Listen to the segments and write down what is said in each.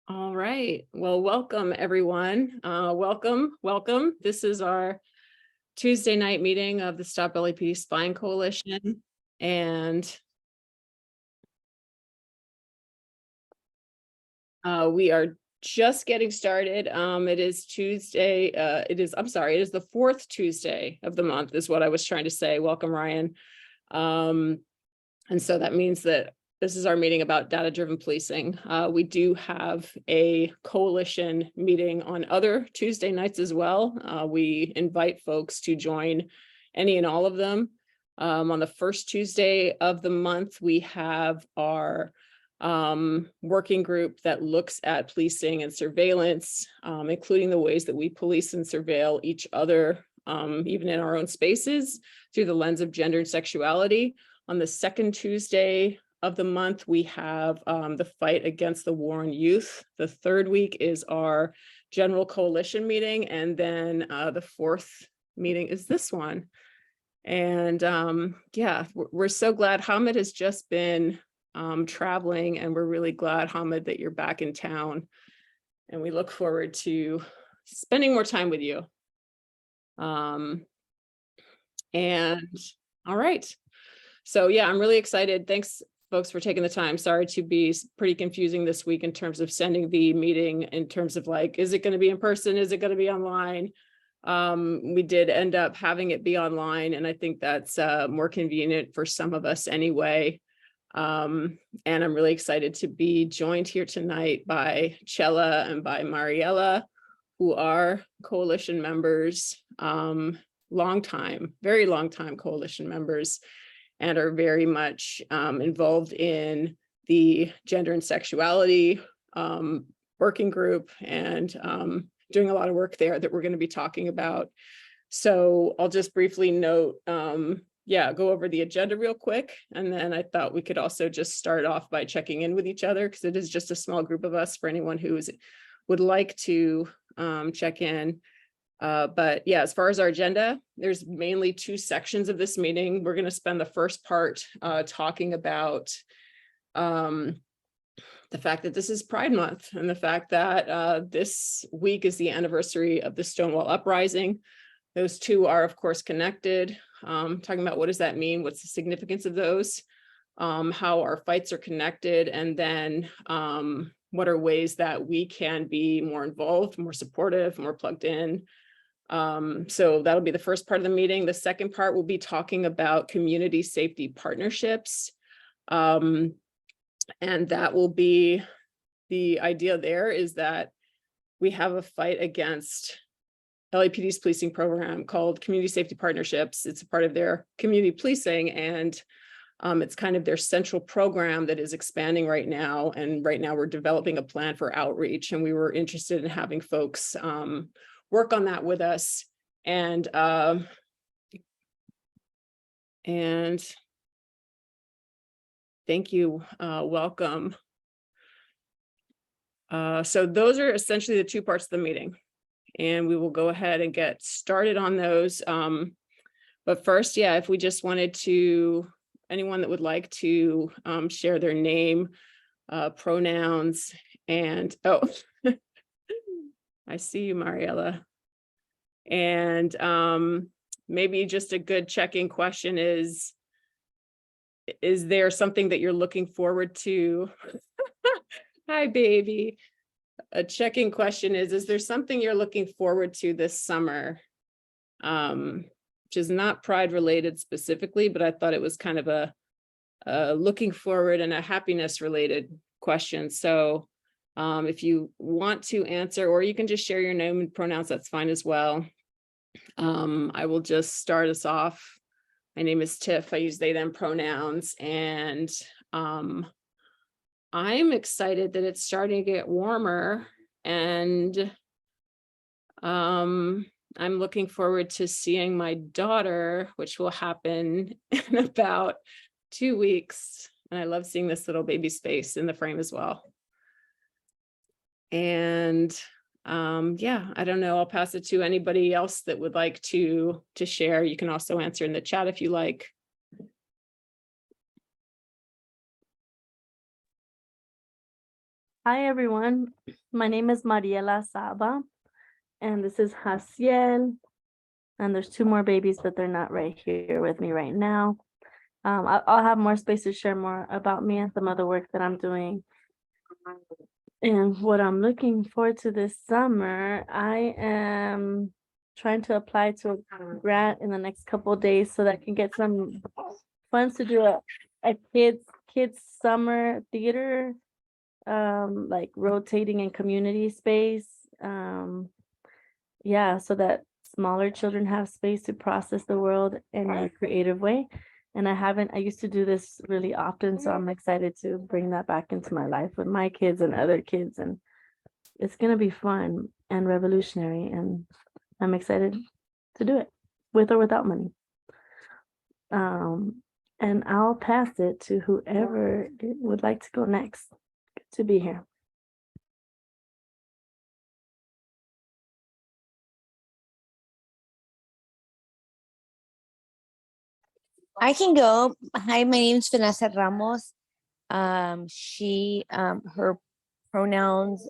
All right. Well, welcome everyone. Welcome. This is our Tuesday night meeting of the Stop LAPD Spying Coalition. And we are just getting started. It is Tuesday. It is the fourth Tuesday of the month is what I was trying to say. Welcome, Ryan. And so that means that this is our meeting about data-driven policing. We do have a coalition meeting on other Tuesday nights as well. We invite folks to join any and all of them. On the first Tuesday of the month, we have our working group that looks at policing and surveillance, including the ways that we police and surveil each other, even in our own spaces, through the lens of gender and sexuality. On the second Tuesday of the month, we have the fight against the war on youth. The third week is our general coalition meeting. And then the fourth meeting is this one. And yeah, we're so glad. Hamid has just been traveling, and we're really glad, Hamid, that you're back in town. And we look forward to spending more time with you. And all right. So yeah, I'm really excited. Thanks, folks, for taking the time. Sorry to be pretty confusing this week in terms of sending the meeting, in terms of like, is it going to be in person? Is it going to be online? We did end up having it be online, and I think that's more convenient for some of us anyway. And I'm really excited to be joined here tonight by Chella and by Mariella, who are coalition members, very long time coalition members, and are very much involved in the gender and sexuality working group, and doing a lot of work there that we're going to be talking about. So I'll just briefly note, go over the agenda real quick. And then I thought we could also just start off by checking in with each other, because it is just a small group of us, for anyone who would like to check in. But yeah, as far as our agenda, there's mainly two sections of this meeting. We're going to spend the first part talking about the fact that this is Pride Month, and the fact that this week is the anniversary of the Stonewall Uprising. Those two are, of course, connected. Talking about what does that mean? What's the significance of those? How our fights are connected, and then what are ways that we can be more involved, more supportive, more plugged in. So that'll be the first part of the meeting. The second part will be talking about community safety partnerships. And that will be, the idea there is that we have a fight against LAPD's policing program called Community Safety Partnerships. It's a part of their community policing, and it's kind of their central program that is expanding right now. And right now we're developing a plan for outreach, and we were interested in having folks work on that with us. And thank you, welcome. So those are essentially the two parts of the meeting, and we will go ahead and get started on those. But first, yeah, if we just wanted to, anyone that would like to share their name, pronouns, and I see you, Mariella. And maybe just a good check-in question is there something that you're looking forward to? Hi, baby. A check-in question is there something you're looking forward to this summer? Which is not Pride related specifically, but I thought it was kind of a looking forward and a happiness related question. So if you want to answer, or you can just share your name and pronouns, that's fine as well. I will just start us off. My name is Tiff. I use they, them pronouns, and I'm excited that it's starting to get warmer, and I'm looking forward to seeing my daughter, which will happen in about 2 weeks. And I love seeing this little baby's face in the frame as well. And yeah, I don't know, I'll pass it to anybody else that would like to share. You can also answer in the chat if you like. Hi, everyone. My name is Mariela Saba, and this is Haciel. And there's two more babies, but they're not right here with me right now. I'll have more space to share more about me and some other work that I'm doing. And what I'm looking forward to this summer, I am trying to apply to a grant in the next couple of days so that I can get some funds to do a kids summer theater, like rotating in community space. Yeah, so that smaller children have space to process the world in a creative way. And I used to do this really often, so I'm excited to bring that back into my life with my kids and other kids. And it's gonna be fun and revolutionary, and I'm excited to do it with or without money. Um, and I'll pass it to whoever would like to go next. Good to be here. I can go. Hi, my name's Vanessa Ramos. Her pronouns,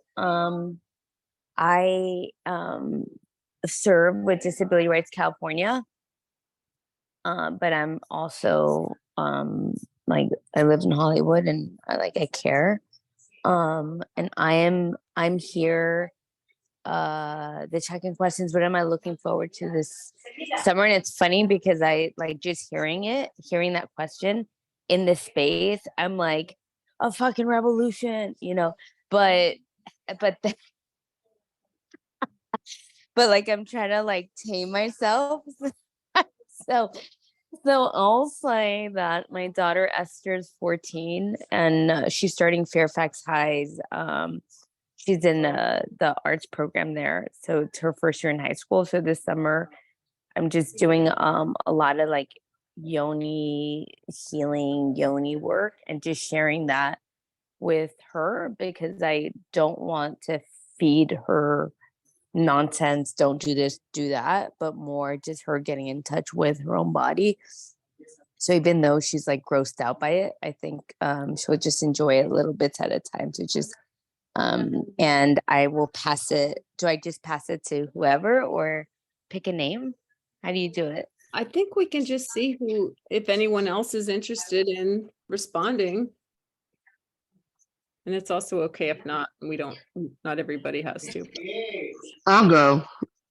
I serve with Disability Rights California. But I'm also like I live in Hollywood and I care. And I'm here the check-in questions. What am I looking forward to this summer? And it's funny because I like just hearing that question in this space, I'm like a fucking revolution, but but but like I'm trying to like tame myself. so so I'll say that my daughter Esther is 14 and she's starting Fairfax High's. She's in the arts program there, so it's her first year in high school. So this summer, I'm just doing a lot of like yoni healing, yoni work, and just sharing that with her because I don't want to feed her nonsense. Don't do this, do that, but more just her getting in touch with her own body. So even though she's like grossed out by it, I think she'll just enjoy it little bits at a time to just and I will pass it. Do I just pass it to whoever or pick a name? How do you do it? I think we can just see if anyone else is interested in responding. And it's also okay if not, not everybody has to. I'll go.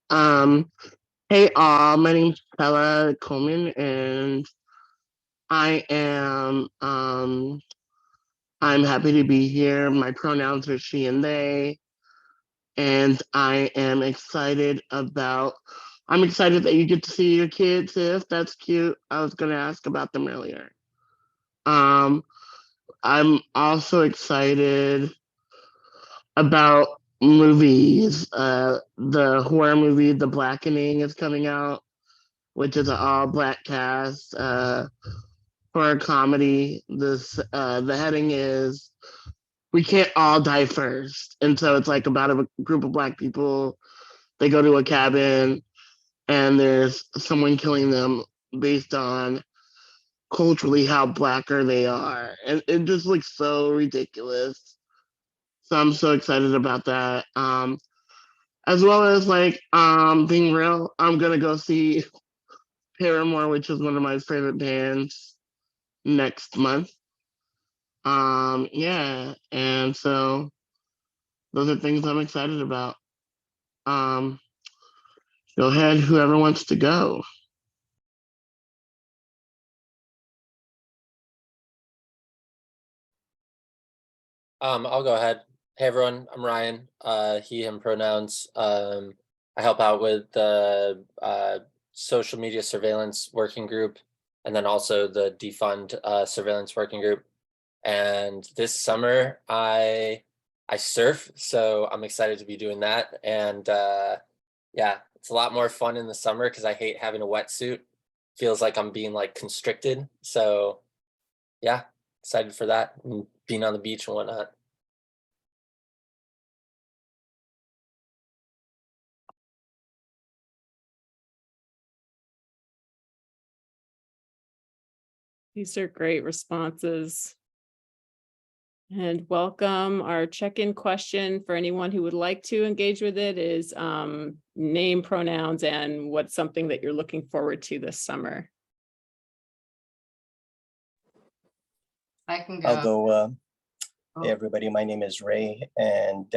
Um, hey all, my name's Bella Coleman and I am I'm happy to be here. My pronouns are she and they, and I'm excited that you get to see your kids, if that's cute. I was gonna ask about them earlier. Um, I'm also excited about movies. The horror movie The Blackening is coming out, which is an all black cast horror comedy. The heading is "We Can't All Die First," and so it's like about a group of black people. They go to a cabin, and there's someone killing them based on culturally how blacker they are, and it just looks so ridiculous. So I'm so excited about that. As well as being real, I'm gonna go see Paramore, which is one of my favorite bands, next month. Yeah, and so those are things I'm excited about. Um, Go ahead, whoever wants to go. I'll go ahead. Hey everyone, I'm Ryan. He, him pronouns. I help out with the social media surveillance working group, and then also the defund surveillance working group. And this summer, I surf, so I'm excited to be doing that. And yeah, it's a lot more fun in the summer because I hate having a wetsuit. Feels like I'm being like constricted. So yeah, excited for that and being on the beach and whatnot. These are great responses. And welcome. Our check-in question for anyone who would like to engage with it is name, pronouns, and what's something that you're looking forward to this summer. I can I'll go. go. Hey, Oh, everybody. My name is Ray, and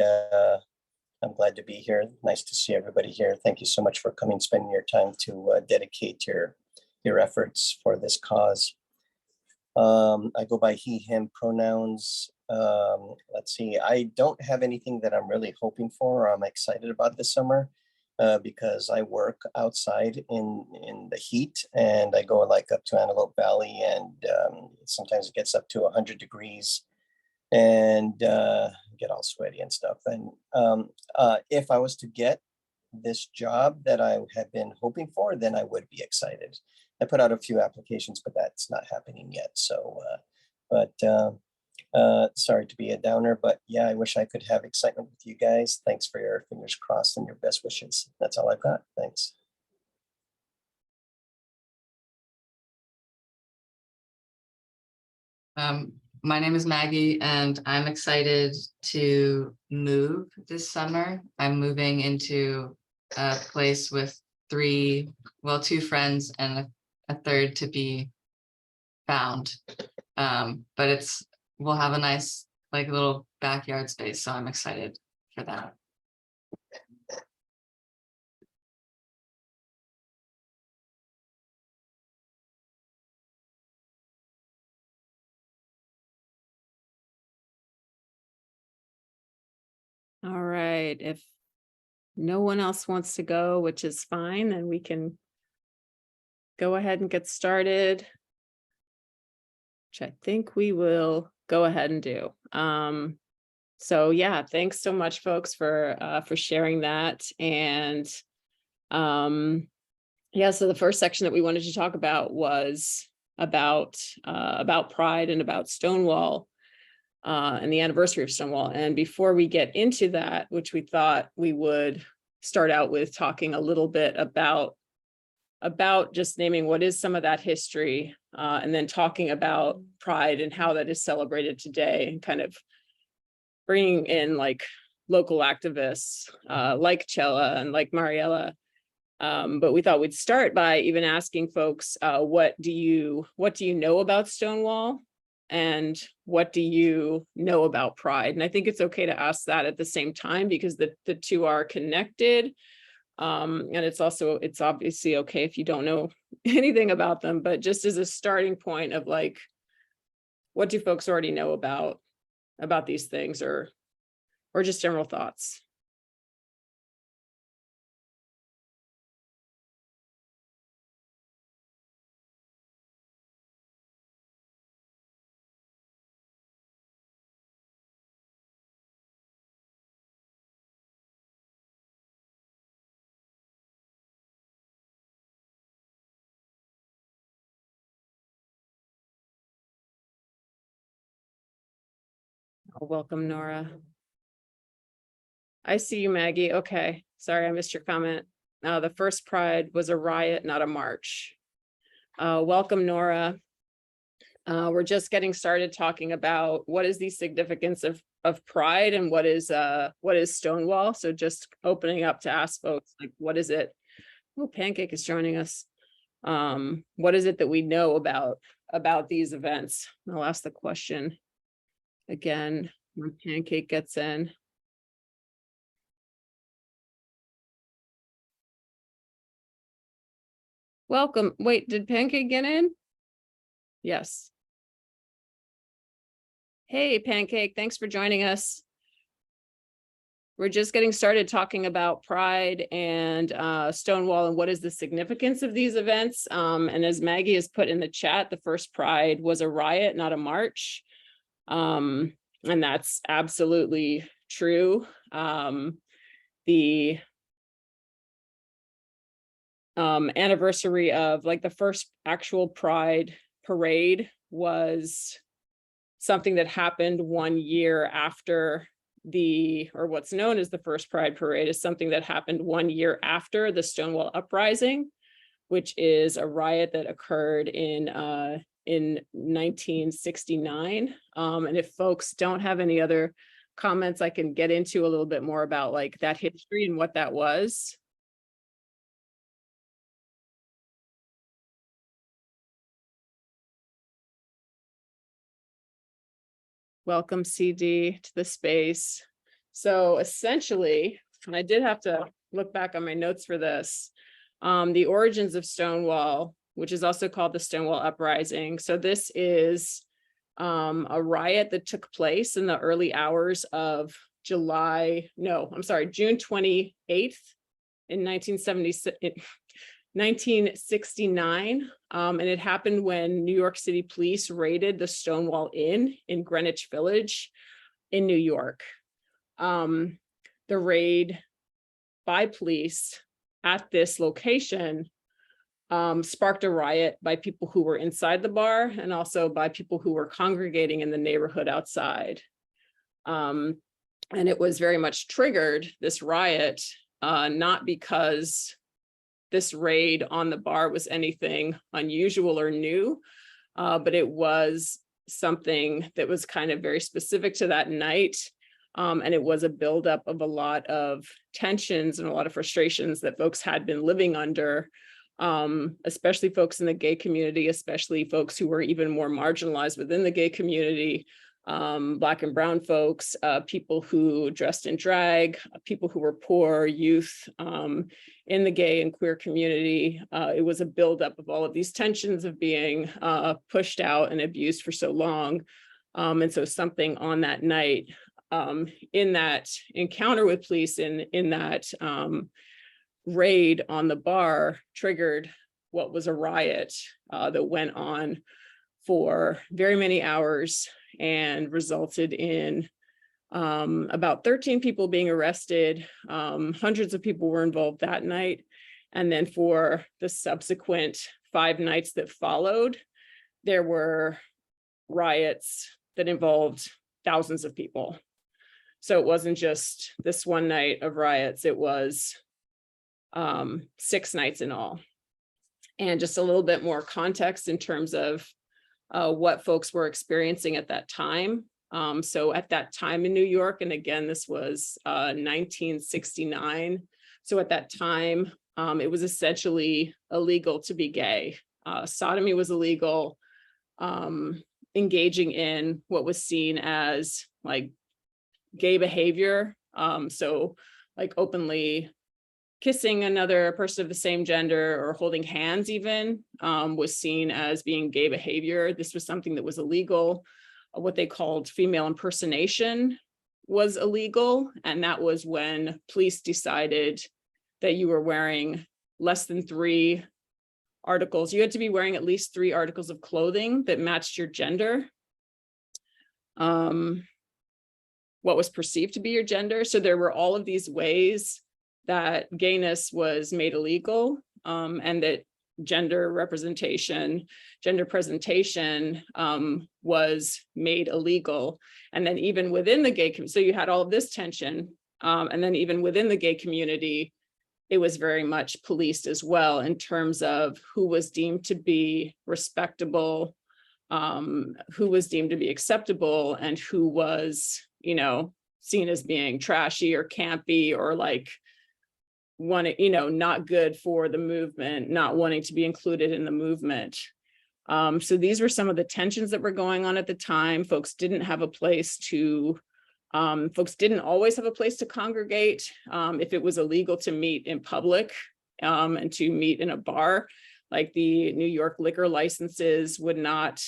I'm glad to be here. Nice to see everybody here. Thank you so much for coming, spending your time to dedicate your efforts for this cause. I go by he, him pronouns. Let's see. I don't have anything that I'm really hoping for or I'm excited about this summer because I work outside in the heat, and I go like up to Antelope Valley, and sometimes it gets up to 100 degrees and get all sweaty and stuff. And if I was to get this job that I have been hoping for, then I would be excited. I put out a few applications, but that's not happening yet. So, sorry to be a downer, but yeah, I wish I could have excitement with you guys. Thanks for your fingers crossed and your best wishes. That's all I've got. Thanks. My name is Maggie, and I'm excited to move this summer. I'm moving into a place with two friends and a third to be found. But we'll have a nice like little backyard space, so I'm excited for that. All right, if no one else wants to go, which is fine, then we can go ahead and get started, which I think we will go ahead and do. So yeah, thanks so much, folks, for sharing that. And yeah, so the first section that we wanted to talk about was about Pride and about Stonewall. And the anniversary of Stonewall. And before we get into that, which we thought we would start out with talking a little bit about just naming what is some of that history, and then talking about Pride and how that is celebrated today, and kind of bringing in like local activists like Chella and like Mariella. But we thought we'd start by even asking folks, what do you know about Stonewall? And what do you know about Pride? And I think it's okay to ask that at the same time, because the two are connected. And it's obviously okay if you don't know anything about them, but just as a starting point of like, what do folks already know about these things, or just general thoughts? Welcome, Nora. I see you, Maggie. Okay, sorry, I missed your comment. The first Pride was a riot, not a march. Welcome, Nora. We're just getting started talking about what is the significance of Pride and what is Stonewall. So just opening up to ask folks, like, what is it? Oh, Pancake is joining us. What is it that we know about these events? I'll ask the question again when Pancake gets in. Welcome. Wait, did Pancake get in? Yes. Hey, Pancake, thanks for joining us. We're just getting started talking about Pride and Stonewall and what is the significance of these events. And as Maggie has put in the chat, the first Pride was a riot, not a march. And that's absolutely true. The anniversary of like the first actual Pride parade was something that happened 1 year after or what's known as the first Pride parade is something that happened 1 year after the Stonewall Uprising, which is a riot that occurred in in 1969. And if folks don't have any other comments, I can get into a little bit more about like that history and what that was. Welcome, CD, to the space. So essentially, and I did have to look back on my notes for this, the origins of Stonewall, which is also called the Stonewall Uprising. So this is a riot that took place in the early hours of June 28th in 1969. And it happened when New York City police raided the Stonewall Inn in Greenwich Village in New York. The raid by police at this location sparked a riot by people who were inside the bar and also by people who were congregating in the neighborhood outside. And it was very much triggered, this riot, not because this raid on the bar was anything unusual or new, but it was something that was kind of very specific to that night. And it was a buildup of a lot of tensions and a lot of frustrations that folks had been living under, especially folks in the gay community, especially folks who were even more marginalized within the gay community, Black and brown folks, people who dressed in drag, people who were poor, youth in the gay and queer community. It was a buildup of all of these tensions of being pushed out and abused for so long. And so something on that night, in that encounter with police, in that raid on the bar, triggered what was a riot that went on for very many hours and resulted in about 13 people being arrested. Hundreds of people were involved that night. And then for the subsequent 5 nights that followed, there were riots that involved thousands of people. So it wasn't just this one night of riots, it was 6 nights in all. And just a little bit more context in terms of what folks were experiencing at that time. So at that time in New York, and again, this was 1969. So at that time, it was essentially illegal to be gay. Sodomy was illegal. Engaging in what was seen as like gay behavior. So like openly kissing another person of the same gender or holding hands even was seen as being gay behavior. This was something that was illegal. What they called female impersonation was illegal. And that was when police decided that you were wearing less than 3 articles. You had to be wearing at least 3 articles of clothing that matched your gender. What was perceived to be your gender. So there were all of these ways that gayness was made illegal, and that gender presentation was made illegal. And then even within the gay community, so you had all of this tension, and then even within the gay community, it was very much policed as well in terms of who was deemed to be respectable, who was deemed to be acceptable, and who was, seen as being trashy or campy or like not good for the movement, not wanting to be included in the movement. So these were some of the tensions that were going on at the time. Folks didn't always have a place to congregate if it was illegal to meet in public and to meet in a bar. Like the New York liquor licenses would not,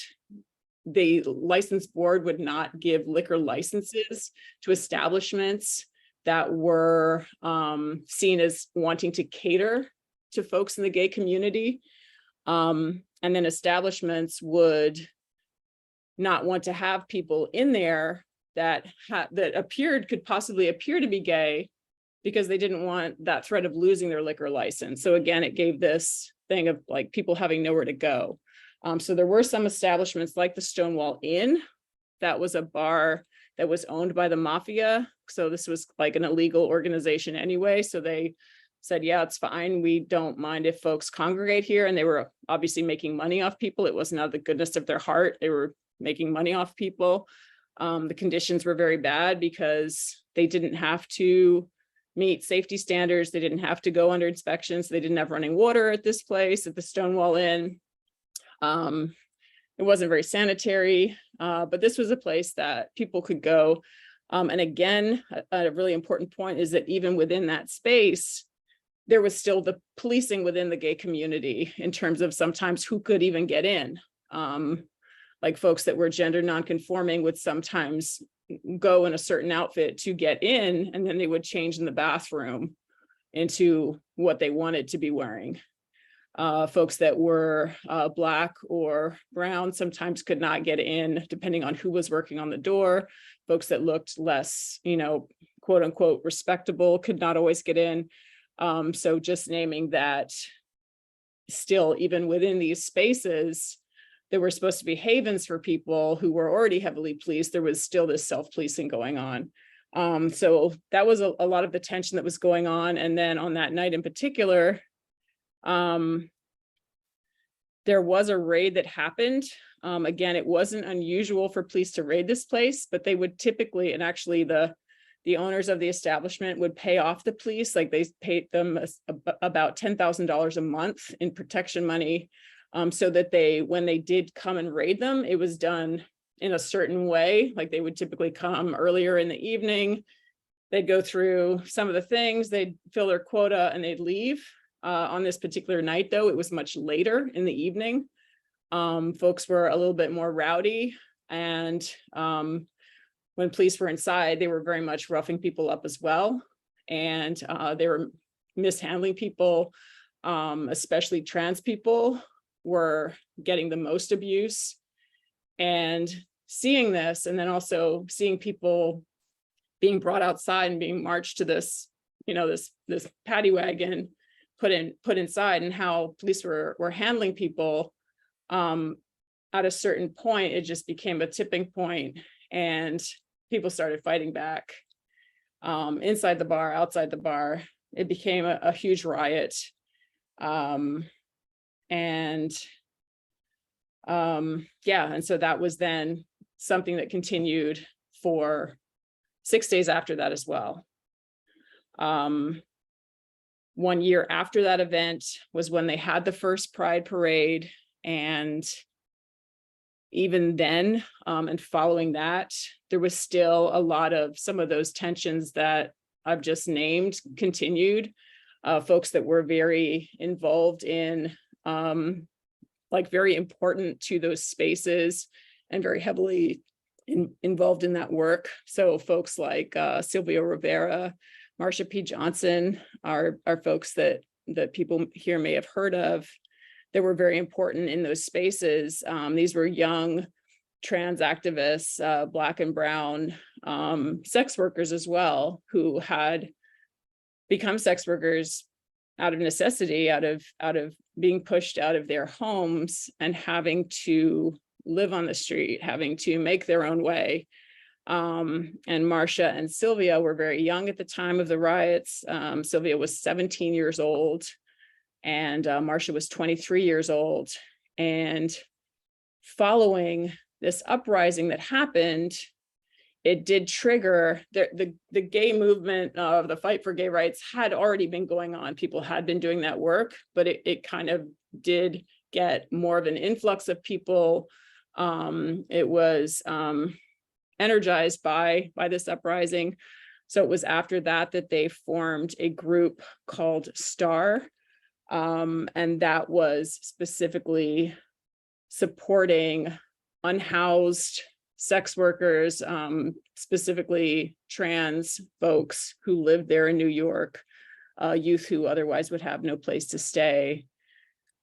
the license board would not give liquor licenses to establishments that were seen as wanting to cater to folks in the gay community. And then establishments would not want to have people in there that could possibly appear to be gay because they didn't want that threat of losing their liquor license. So again, it gave this thing of like people having nowhere to go. So there were some establishments like the Stonewall Inn, that was a bar that was owned by the mafia. So this was like an illegal organization anyway. So they said, yeah, it's fine. We don't mind if folks congregate here. And they were obviously making money off people. It wasn't out of the goodness of their heart. They were making money off people. The conditions were very bad because they didn't have to meet safety standards. They didn't have to go under inspections. They didn't have running water at this place, at the Stonewall Inn. It wasn't very sanitary, but this was a place that people could go. And again, a really important point is that even within that space, there was still the policing within the gay community in terms of sometimes who could even get in. Like folks that were gender nonconforming would sometimes go in a certain outfit to get in, and then they would change in the bathroom into what they wanted to be wearing. Folks that were Black or brown sometimes could not get in, depending on who was working on the door. Folks that looked less, quote unquote, respectable could not always get in. So just naming that, still, even within these spaces, that were supposed to be havens for people who were already heavily policed, there was still this self-policing going on. So that was a lot of the tension that was going on. And then on that night in particular, there was a raid that happened. Again, it wasn't unusual for police to raid this place, but they would typically, and actually the owners of the establishment would pay off the police, like they paid them about $10,000 a month in protection money, so that when they did come and raid them, it was done in a certain way. Like they would typically come earlier in the evening, they'd go through some of the things, they'd fill their quota and they'd leave. On this particular night, though, it was much later in the evening. Folks were a little bit more rowdy, and when police were inside, they were very much roughing people up as well. And they were mishandling people, especially trans people were getting the most abuse. And seeing this, and then also seeing people being brought outside and being marched to this, this paddy wagon, put inside, and how police were handling people, at a certain point, it just became a tipping point, and people started fighting back, inside the bar, outside the bar. It became a huge riot. And so that was then something that continued for 6 days after that as well. 1 year after that event was when they had the first Pride parade. And even then, and following that, there was still a lot of some of those tensions that I've just named continued. Folks that were very involved in, very important to those spaces and very heavily involved in that work. So folks like Sylvia Rivera, Marsha P. Johnson are folks that people here may have heard of, that were very important in those spaces. These were young trans activists, Black and brown sex workers as well, who had become sex workers out of necessity, out of being pushed out of their homes and having to live on the street, having to make their own way. And Marsha and Sylvia were very young at the time of the riots. Sylvia was 17 years old, and Marsha was 23 years old. And following this uprising that happened, it did trigger the gay movement of the fight for gay rights had already been going on. People had been doing that work, but it kind of did get more of an influx of people. It was energized by this uprising. So it was after that they formed a group called STAR. And that was specifically supporting unhoused sex workers, specifically trans folks who lived there in New York, youth who otherwise would have no place to stay.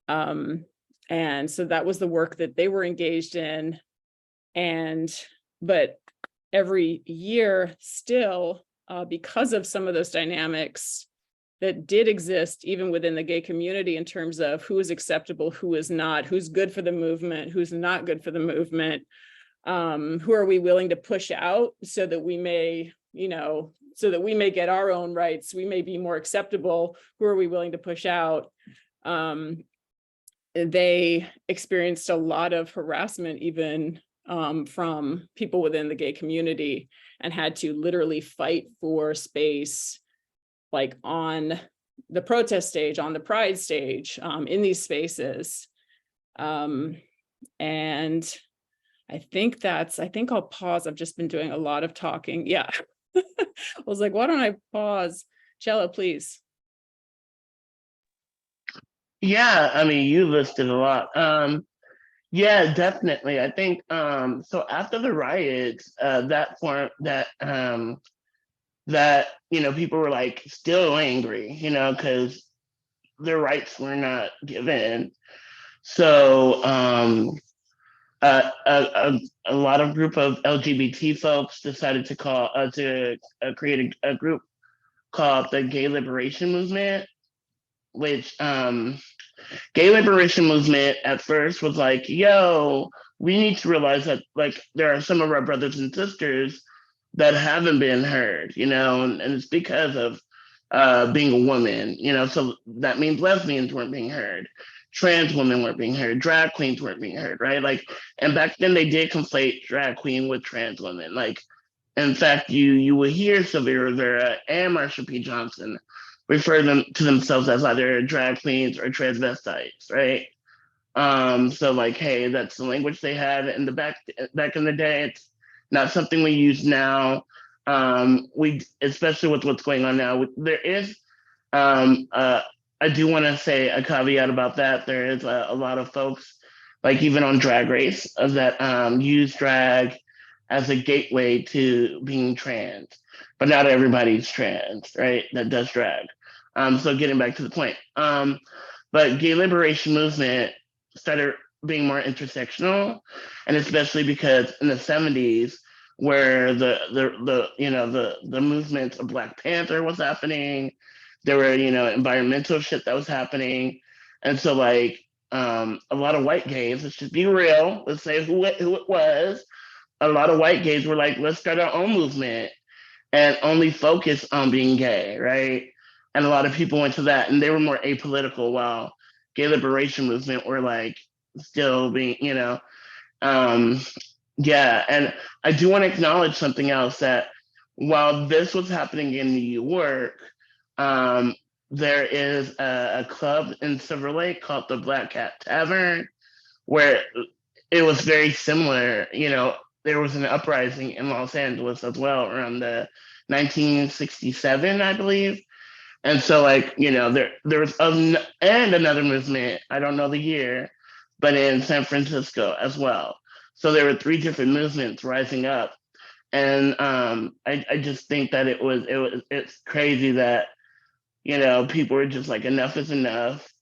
And so that was the work that they were engaged in. But every year still, because of some of those dynamics that did exist even within the gay community in terms of who is acceptable, who is not, who's good for the movement, who's not good for the movement, who are we willing to push out so that we may, so that we may get our own rights, we may be more acceptable, who are we willing to push out? They experienced a lot of harassment even from people within the gay community, and had to literally fight for space, like on the protest stage, on the pride stage, in these spaces. And I think I'll pause. I've just been doing a lot of talking. Yeah. I was like, why don't I pause? Chella, please. Yeah, I mean, you listed a lot. Yeah, definitely. I think so after the riots, that people were like still angry, because their rights were not given. So a lot of group of LGBT folks decided to create a group called the Gay Liberation Movement, which Gay Liberation Movement at first was like, yo, we need to realize that like there are some of our brothers and sisters that haven't been heard, and it's because of being a woman, so that means lesbians weren't being heard, trans women weren't being heard, drag queens weren't being heard, right? Like, and back then they did conflate drag queen with trans women. Like, in fact, you will hear Sylvia Rivera and Marsha P. Johnson refer them to themselves as either drag queens or transvestites, right? So like, hey, that's the language they had in the back in the day. It's not something we use now. We, especially with what's going on now, there is I do want to say a caveat about that. There is a lot of folks, like even on Drag Race, that use drag as a gateway to being trans, but not everybody's trans, right? That does drag. So getting back to the point, but Gay Liberation Movement started being more intersectional, and especially because in the 70s, where the movement of Black Panther was happening, there were environmental shit that was happening, and so like a lot of white gays, let's just be real, let's say who it was, a lot of white gays were like, let's start our own movement and only focus on being gay, right? And a lot of people went to that, and they were more apolitical, while Gay Liberation Movement were like still being, yeah. And I do want to acknowledge something else, that while this was happening in New York, there is a club in Silver Lake called the Black Cat Tavern, where it was very similar. There was an uprising in Los Angeles as well around the 1967, I believe. And so like, there was and another movement, I don't know the year, but in San Francisco as well. So there were 3 different movements rising up. And I just think that it's crazy that, people were just like, enough is enough.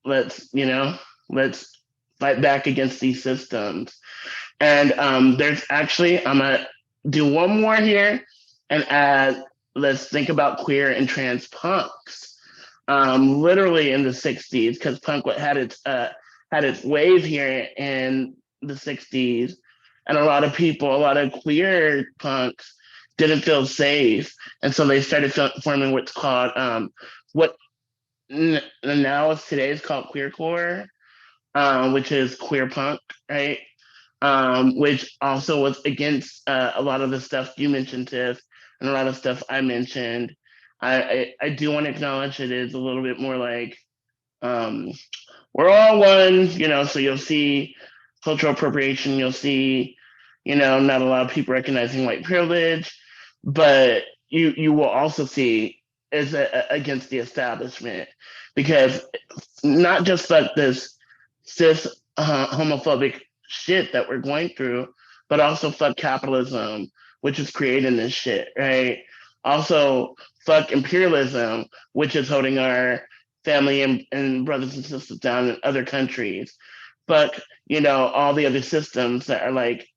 Let's fight back against these systems. And there's actually, I'm gonna do one more here and add, let's think about queer and trans punks. Literally in the 60s, because punk had its wave here in the 60s, and a lot of queer punks didn't feel safe, and so they started forming what's called what now today is called queercore, which is queer punk, right? Which also was against a lot of the stuff you mentioned, Tiff, and a lot of stuff I mentioned. I do want to acknowledge it is a little bit more like we're all one, so you'll see cultural appropriation, you'll see, not a lot of people recognizing white privilege, but you will also see is against the establishment, because not just like this cis homophobic shit that we're going through, but also fuck capitalism, which is creating this shit, right? Also, fuck imperialism, which is holding our family and brothers and sisters down in other countries. Fuck, all the other systems that are like,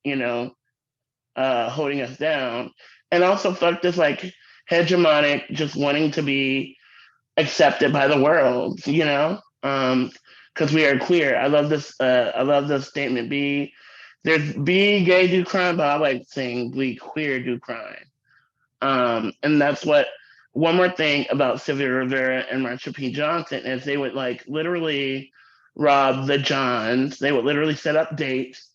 holding us down. And also fuck this like hegemonic, just wanting to be accepted by the world, because we are queer. I love this statement. Be gay, do crime, but I like saying be queer, do crime. And that's what, one more thing about Sylvia Rivera and Marsha P. Johnson is they would like literally rob the Johns. They would literally set up dates,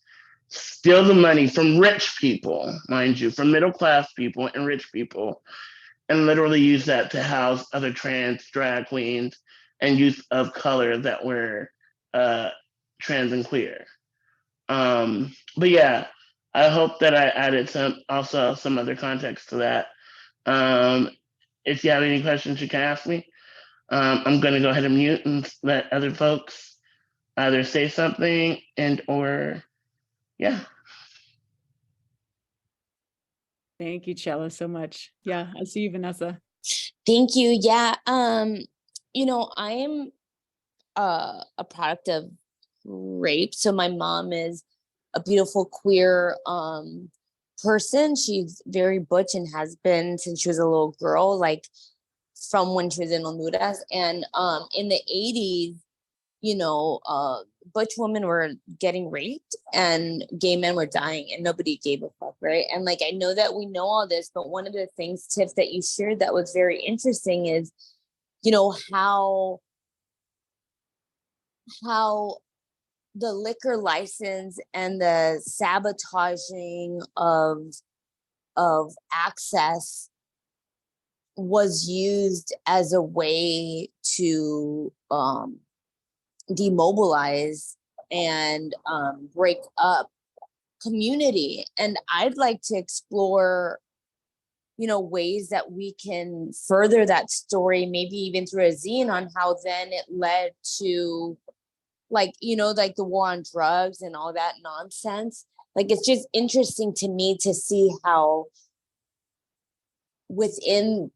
steal the money from rich people, mind you, from middle class people and rich people, and literally use that to house other trans drag queens and youth of color that were trans and queer. But yeah, I hope that I added some other context to that. If you have any questions, you can ask me. I'm going to go ahead and mute and let other folks either say something and or yeah. Thank you, Chella, so much. Yeah, I see you, Vanessa. Thank you. Yeah. You know, I am a product of rape. So my mom is a beautiful queer person. She's very butch and has been since she was a little girl, like from when she was in Honduras. And in the 80s, you know, butch women were getting raped and gay men were dying and nobody gave a fuck, right? And like, I know that we know all this, but one of the things, Tiff, that you shared that was very interesting is, you know, how the liquor license and the sabotaging of access was used as a way to demobilize and break up community. And I'd like to explore, you know, ways that we can further that story, maybe even through a zine, on how then it led to, like, you know, like the war on drugs and all that nonsense. Like, it's just interesting to me to see how within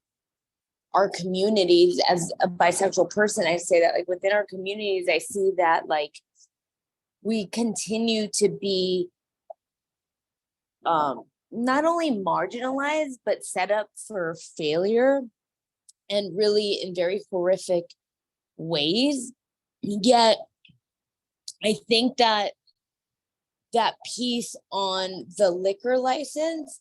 our communities, as a bisexual person, I say that, like, within our communities, I see that, like, we continue to be not only marginalized, but set up for failure, and really in very horrific ways. Yet, I think that that piece on the liquor license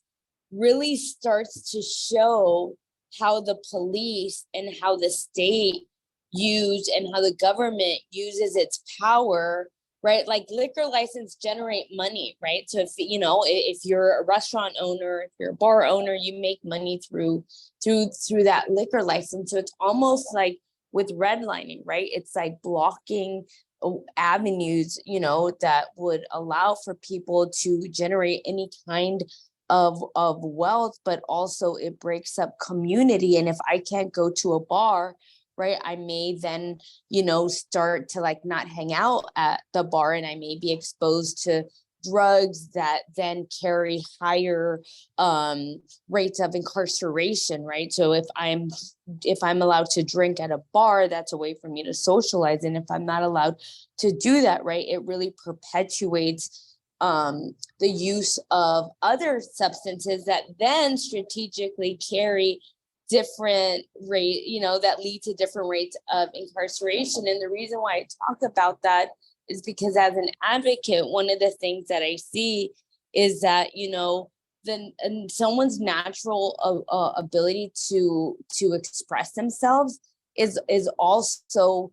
really starts to show how the police and how the state use and how the government uses its power, right? Like, liquor license generate money, right? So if, you know, if you're a restaurant owner, if you're a bar owner, you make money through that liquor license. So it's almost like with redlining, right? It's like blocking avenues, you know, that would allow for people to generate any kind of wealth, but also it breaks up community. And if I can't go to a bar, right, I may then, you know, start to like not hang out at the bar, and I may be exposed to drugs that then carry higher rates of incarceration, right? So if I'm allowed to drink at a bar, that's a way for me to socialize. And if I'm not allowed to do that, right, it really perpetuates the use of other substances that then strategically carry different rate, you know, that lead to different rates of incarceration. And the reason why I talk about that is because, as an advocate, one of the things that I see is that, you know, then someone's natural ability to express themselves is also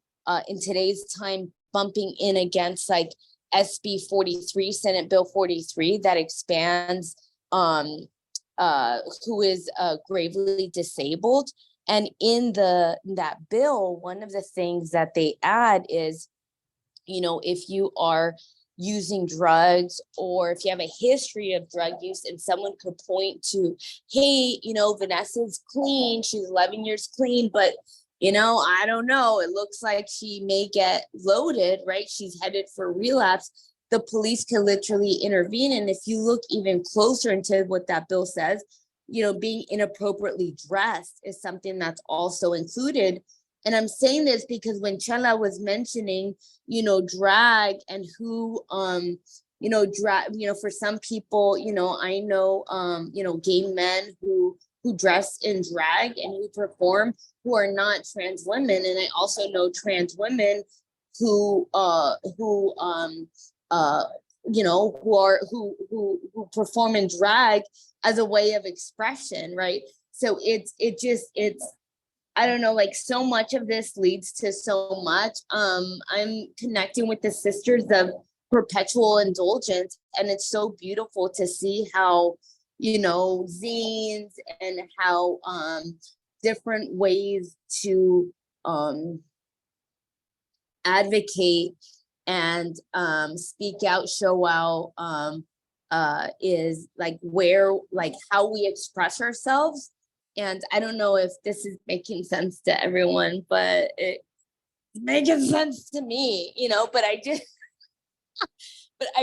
in today's time bumping in against like SB 43, Senate Bill 43, that expands who is gravely disabled. And in that bill, one of the things that they add is, you know, if you are using drugs or if you have a history of drug use, and someone could point to, hey, you know, Vanessa's clean, she's 11 years clean, but, you know, I don't know, it looks like she may get loaded, right? She's headed for relapse. The police can literally intervene. And if you look even closer into what that bill says, you know, being inappropriately dressed is something that's also included. And I'm saying this because when Chela was mentioning, you know, drag and who, you know, drag, you know, for some people, you know, I know, you know, gay men who dress in drag and who perform, who are not trans women. And I also know trans women who you know, who perform in drag as a way of expression, right? So it's I don't know, like so much of this leads to so much. I'm connecting with the Sisters of Perpetual Indulgence, and it's so beautiful to see how, you know, zines and how different ways to advocate and speak out, show out is like where, like how we express ourselves. And I don't know if this is making sense to everyone, but it's making sense to me, you know, but I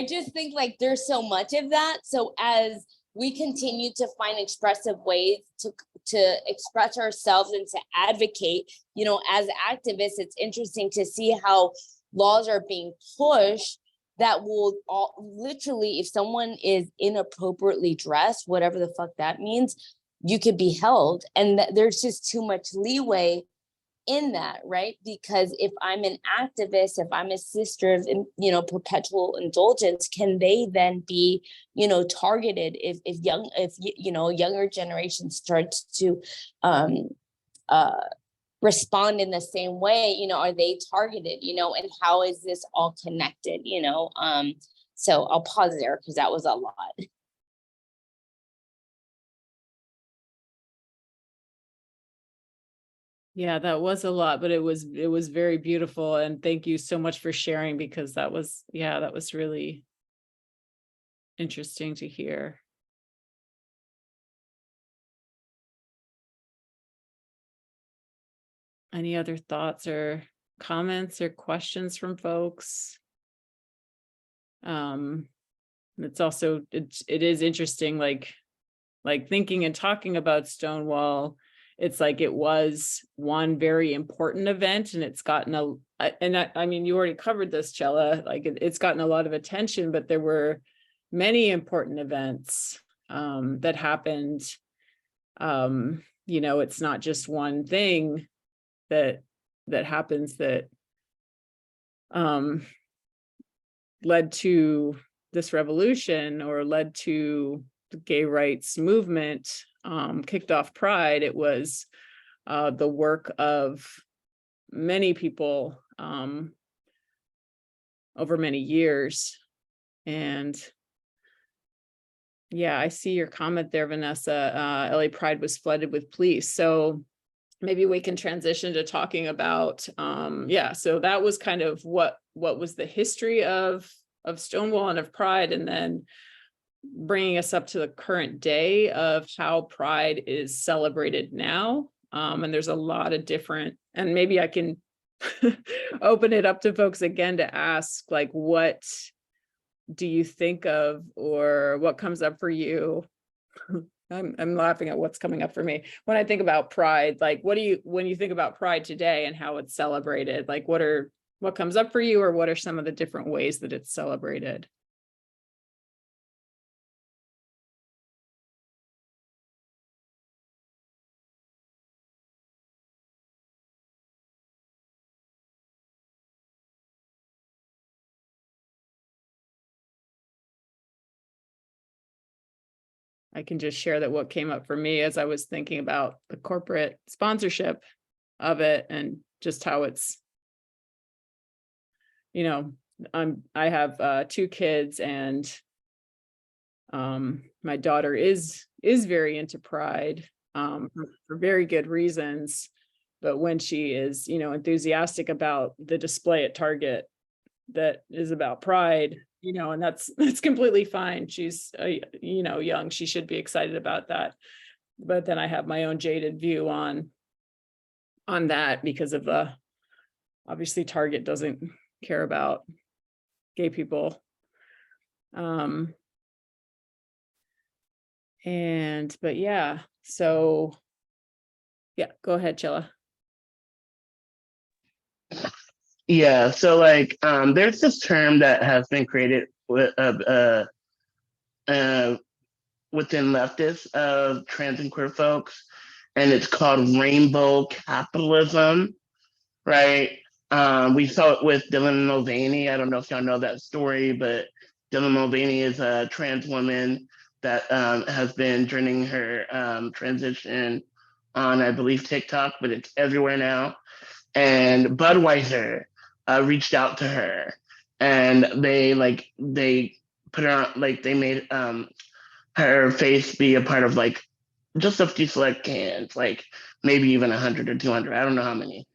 just think like there's so much of that. So as we continue to find expressive ways to express ourselves and to advocate, you know, as activists, it's interesting to see how laws are being pushed that will literally, if someone is inappropriately dressed, whatever the fuck that means, you could be held. And there's just too much leeway in that, right? Because if I'm an activist, if I'm a sister of, you know, perpetual indulgence, can they then be, you know, targeted if you know, younger generation starts to respond in the same way, you know, are they targeted, you know, and how is this all connected, you know? So I'll pause there because that was a lot. Yeah, that was a lot, but it was very beautiful. And thank you so much for sharing, because that was really interesting to hear. Any other thoughts or comments or questions from folks? It's also, it is interesting, like thinking and talking about Stonewall. It's like it was one very important event, and it's gotten I mean, you already covered this, Chella, like it's gotten a lot of attention, but there were many important events that happened. You know, it's not just one thing that happens that led to this revolution or led to the gay rights movement, kicked off Pride. It was the work of many people over many years. And yeah, I see your comment there, Vanessa. LA Pride was flooded with police. So maybe we can transition to talking about, yeah, so that was kind of what was the history of Stonewall and of Pride, and then bringing us up to the current day of how Pride is celebrated now. And there's a lot of different, and maybe I can open it up to folks again to ask, like, what do you think of, or what comes up for you? I'm laughing at what's coming up for me when I think about Pride. Like, when you think about Pride today and how it's celebrated, like what comes up for you, or what are some of the different ways that it's celebrated? I can just share that what came up for me as I was thinking about the corporate sponsorship of it, and just how it's, you know, I have 2 kids, and my daughter is very into Pride for very good reasons. But when she is, you know, enthusiastic about the display at Target that is about Pride, you know, and that's completely fine. She's, you know, young, she should be excited about that. But then I have my own jaded view on that, because of obviously Target doesn't care about gay people. But yeah, so yeah, go ahead, Chilla. Yeah, so like there's this term that has been created with within leftists of trans and queer folks, and it's called rainbow capitalism, right? We saw it with Dylan Mulvaney. I don't know if y'all know that story, but Dylan Mulvaney is a trans woman that has been during her transition on, I believe, TikTok, but it's everywhere now. And Budweiser reached out to her, and they put her on, like they made her face be a part of like just a few select cans, like maybe even 100 or 200. I don't know how many,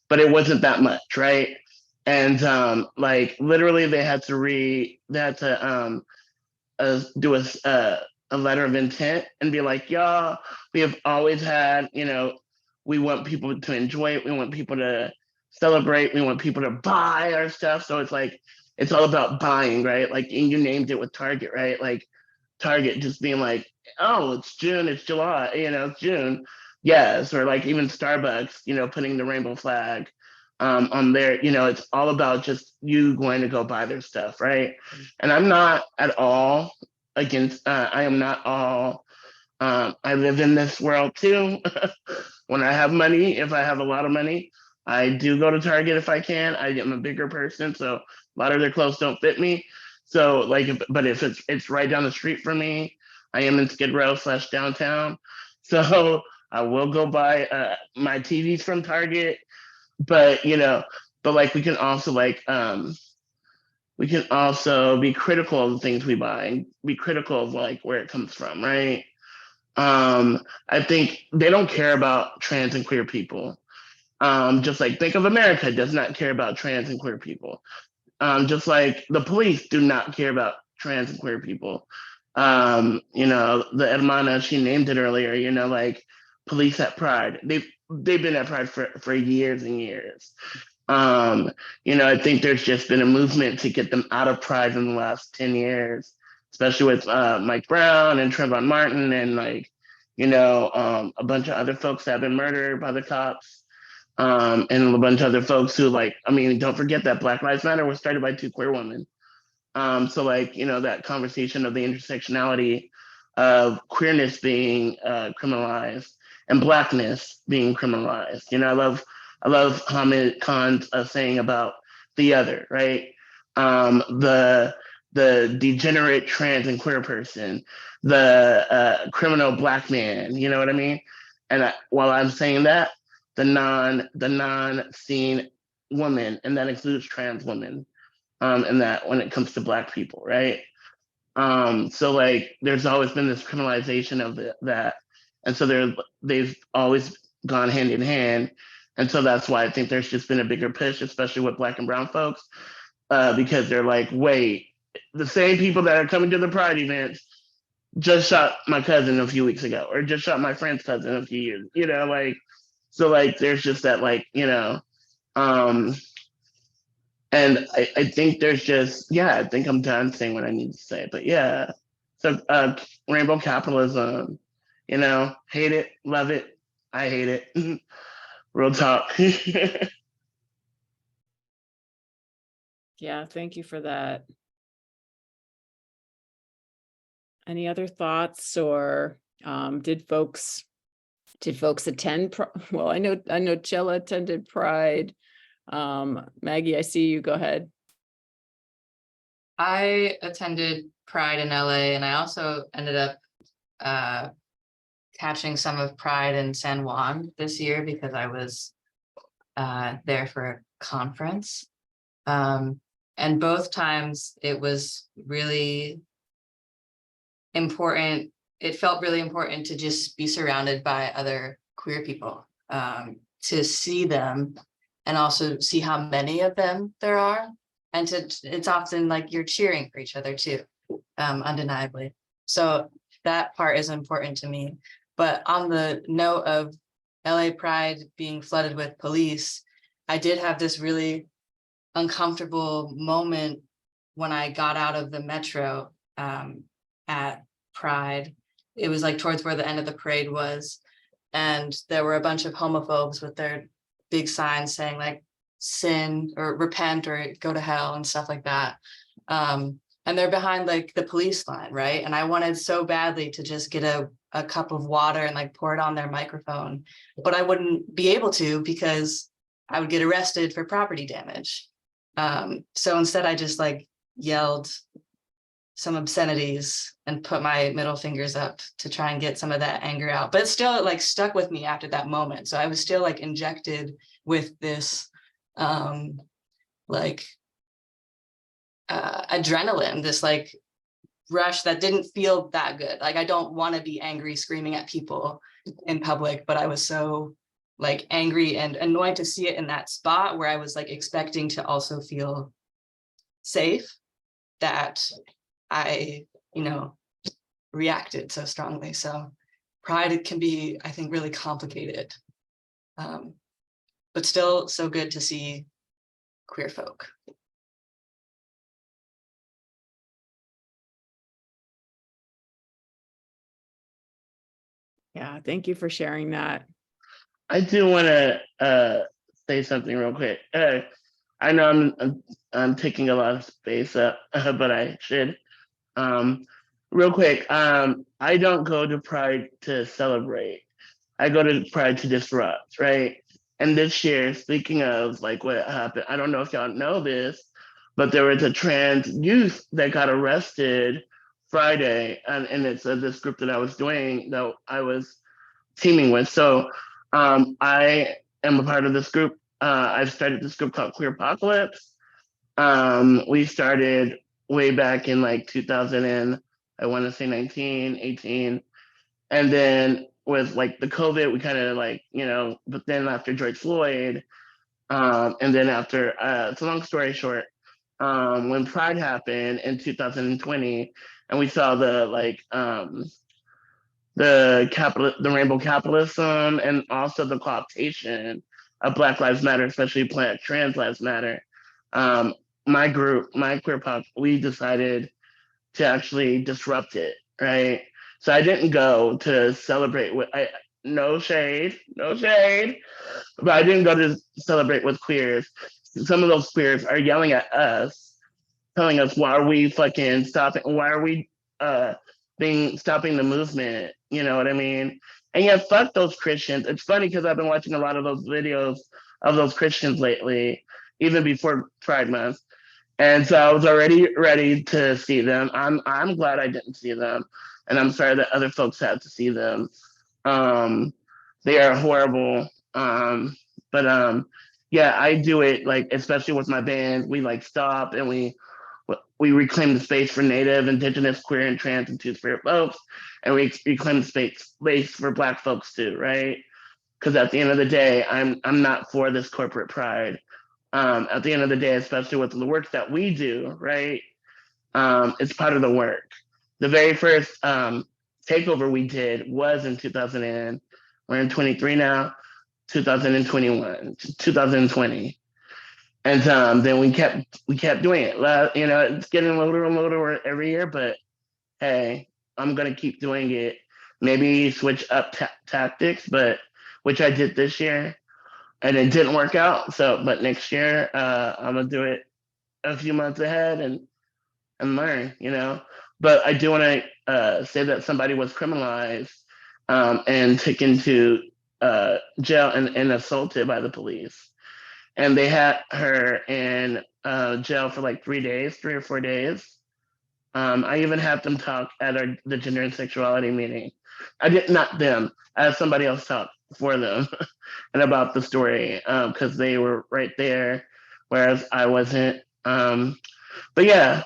but it wasn't that much, right? And like literally, they had to do a letter of intent and be like, y'all, we have always had, we want people to enjoy it. We want people to celebrate. We want people to buy our stuff. So it's like, it's all about buying, right? Like, and you named it with Target, right? Like Target just being like, oh, it's June, it's July, it's June. Yes. Or like even Starbucks, putting the rainbow flag on there, it's all about just you going to go buy their stuff, right? And I'm not at all against, I am not all, I live in this world too. When I have money, if I have a lot of money, I do go to Target if I can. I am a bigger person, so a lot of their clothes don't fit me. So like, but if it's right down the street from me, I am in Skid Row / downtown. So I will go buy my TVs from Target. But but like we can also be critical of the things we buy and be critical of like where it comes from, right? I think they don't care about trans and queer people. Just like Bank of America does not care about trans and queer people. Just like the police do not care about trans and queer people. The hermana, she named it earlier, like police at Pride. They've been at Pride for years and years. I think there's just been a movement to get them out of Pride in the last 10 years, especially with Mike Brown and Trayvon Martin and like, a bunch of other folks that have been murdered by the cops. And a bunch of other folks who don't forget that Black Lives Matter was started by 2 queer women. So like, that conversation of the intersectionality of queerness being criminalized and Blackness being criminalized. I love Hamid Khan's saying about the other, right? The degenerate trans and queer person, the criminal Black man, you know what I mean? And while I'm saying that, the non-seen woman, and that includes trans women, and that when it comes to Black people, right? So like there's always been this criminalization of that. And so they've always gone hand in hand. And so that's why I think there's just been a bigger push, especially with Black and brown folks, because they're like, wait, the same people that are coming to the Pride events just shot my cousin a few weeks ago, or just shot my friend's cousin a few years, so like there's just that like, and I think there's just, I think I'm done saying what I need to say, but yeah. So rainbow capitalism, hate it, love it, I hate it. Real talk. Yeah, thank you for that. Any other thoughts, or did folks attend? Well, I know Chella attended Pride. Maggie, I see you. Go ahead. I attended Pride in LA, and I also ended up catching some of Pride in San Juan this year because I was there for a conference. And both times it was really important. It felt really important to just be surrounded by other queer people, to see them and also see how many of them there are. And it's often like you're cheering for each other too, undeniably. So that part is important to me. But on the note of LA Pride being flooded with police, I did have this really uncomfortable moment when I got out of the metro at Pride. It was like towards where the end of the parade was. And there were a bunch of homophobes with their big signs saying like sin or repent or go to hell and stuff like that. And they're behind like the police line, right? And I wanted so badly to just get a cup of water and like pour it on their microphone, but I wouldn't be able to because I would get arrested for property damage. So instead I just like yelled some obscenities and put my middle fingers up to try and get some of that anger out. But it still like stuck with me after that moment. So I was still like injected with this adrenaline, this like rush that didn't feel that good. Like I don't want to be angry, screaming at people in public, but I was so like angry and annoyed to see it in that spot where I was like expecting to also feel safe, that I, reacted so strongly. So pride can be, I think, really complicated, but still so good to see queer folk. Yeah, thank you for sharing that. I do want to say something real quick. I know I'm taking a lot of space up, but I should. Real quick, I don't go to Pride to celebrate. I go to Pride to disrupt, right? And this year, speaking of like what happened, I don't know if y'all know this, but there was a trans youth that got arrested Friday, and it's this group that I was doing, that I was teaming with. So I am a part of this group. I've started this group called Queer Apocalypse. We started way back in like 2000 and I want to say 19, 18. And then with like the COVID, we kind of like, but then after George Floyd, and then after, it's a long story short, when Pride happened in 2020, and we saw the like, the rainbow capitalism, and also the co-optation of Black Lives Matter, especially Black Trans Lives Matter. My group, my queer pop, we decided to actually disrupt it, right? So I didn't go to celebrate with, no shade, but I didn't go to celebrate with queers. Some of those queers are yelling at us, telling us, why are we fucking stopping? Why are we stopping the movement? You know what I mean? And yeah, fuck those Christians. It's funny because I've been watching a lot of those videos of those Christians lately, even before Pride Month. And so I was already ready to see them. I'm glad I didn't see them, and I'm sorry that other folks had to see them. They are horrible. But yeah, I do it like, especially with my band. We like stop and we reclaim the space for Native, Indigenous, queer, and trans and two-spirit folks, and we reclaim the space for Black folks too, right? Because at the end of the day, I'm not for this corporate pride. At the end of the day, especially with the work that we do, right? It's part of the work. The very first takeover we did was in 2000, and we're in 23 now, 2021, 2020. And then we kept doing it. It's getting a little and little every year, but hey, I'm gonna keep doing it. Maybe switch up tactics, but which I did this year, and it didn't work out. So, but next year, I'm gonna do it a few months ahead and learn. But I do want to say that somebody was criminalized and taken to jail and assaulted by the police. And they had her in jail for like 3 or 4 days. I even had them talk at the gender and sexuality meeting. I did not them, I had somebody else talk for them and about the story because they were right there, whereas I wasn't. But yeah,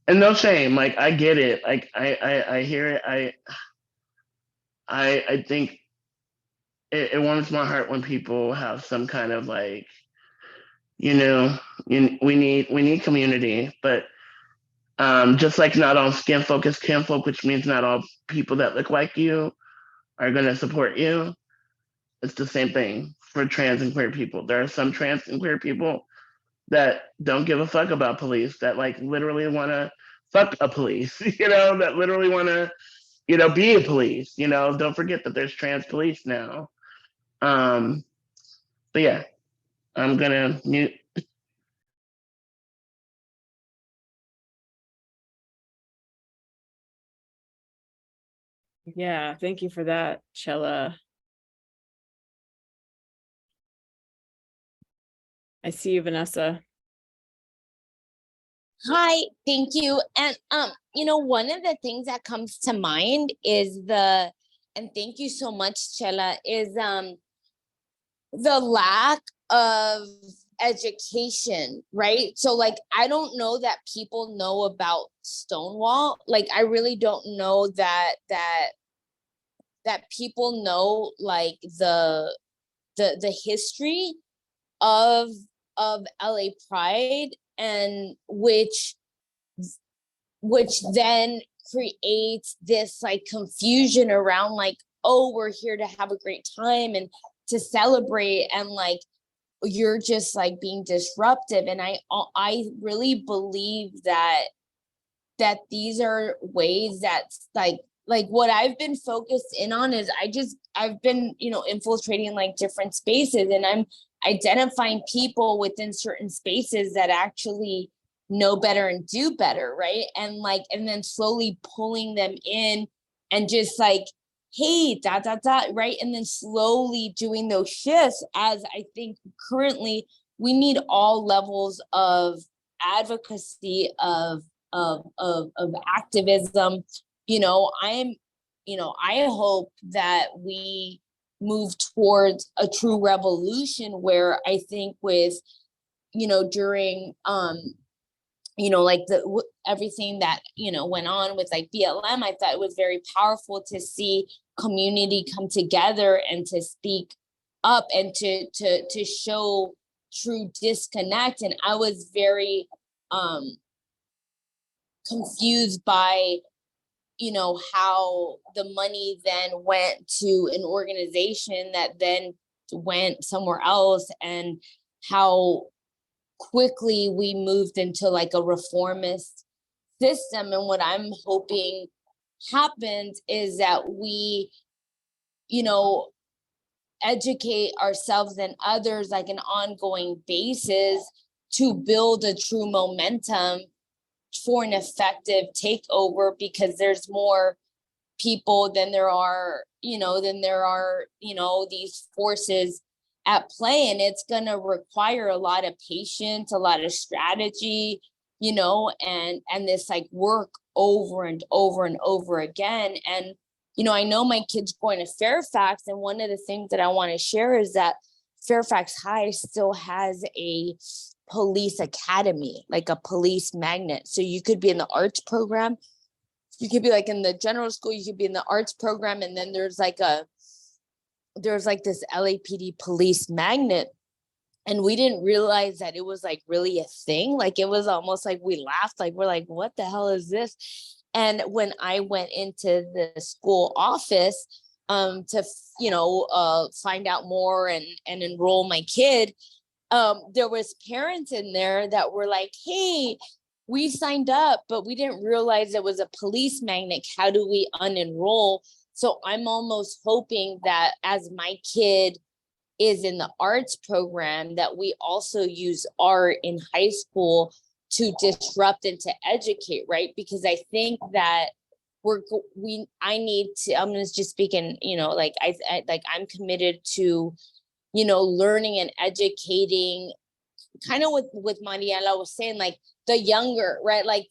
and no shame. Like I get it. Like I hear it. I think it warms my heart when people have some kind of like, we need community, but just like not all skin folk is kinfolk, which means not all people that look like you are going to support you. It's the same thing for trans and queer people. There are some trans and queer people that don't give a fuck about police, that like literally want to fuck a police, that literally want to, be a police, don't forget that there's trans police now. But yeah, I'm gonna mute. Yeah, thank you for that, Chella. I see you, Vanessa. Hi, thank you. And one of the things that comes to mind is and thank you so much, Chela, is the lack of education, right? So like, I don't know that people know about Stonewall. Like, I really don't know that people know like the history of LA Pride, and which then creates this like confusion around like, oh, we're here to have a great time and to celebrate, and like you're just like being disruptive. And I really believe that these are ways that like what I've been focused in on is I've been, infiltrating like different spaces, and I'm identifying people within certain spaces that actually know better and do better, right? And then slowly pulling them in and just like, hey, right? And then slowly doing those shifts, as I think currently we need all levels of advocacy, of activism. I hope that we move towards a true revolution where I think with, during like everything that went on with like BLM, I thought it was very powerful to see community come together and to speak up and to show true disconnect. And I was very confused by how the money then went to an organization that then went somewhere else, and how quickly we moved into like a reformist system. And what I'm hoping happens is that we, educate ourselves and others like an ongoing basis to build a true momentum for an effective takeover, because there's more people than there are these forces at play. And it's going to require a lot of patience, a lot of strategy, and this like work over and over and over again. And, I know my kid's going to Fairfax, and one of the things that I want to share is that Fairfax High still has a police academy, like a police magnet. So you could be in the arts program, you could be like in the general school, you could be in the arts program, and then there's like this LAPD police magnet. And we didn't realize that it was like really a thing. Like it was almost like we laughed, like we're like, what the hell is this? And when I went into the school office to find out more and enroll my kid, there was parents in there that were like, hey, we signed up, but we didn't realize it was a police magnet. How do we unenroll? So I'm almost hoping that as my kid is in the arts program, that we also use art in high school to disrupt and to educate, right? Because I think that I need to, I'm gonna just speak in, I'm committed to, learning and educating, kind of with Mariela was saying, like the younger, right? Like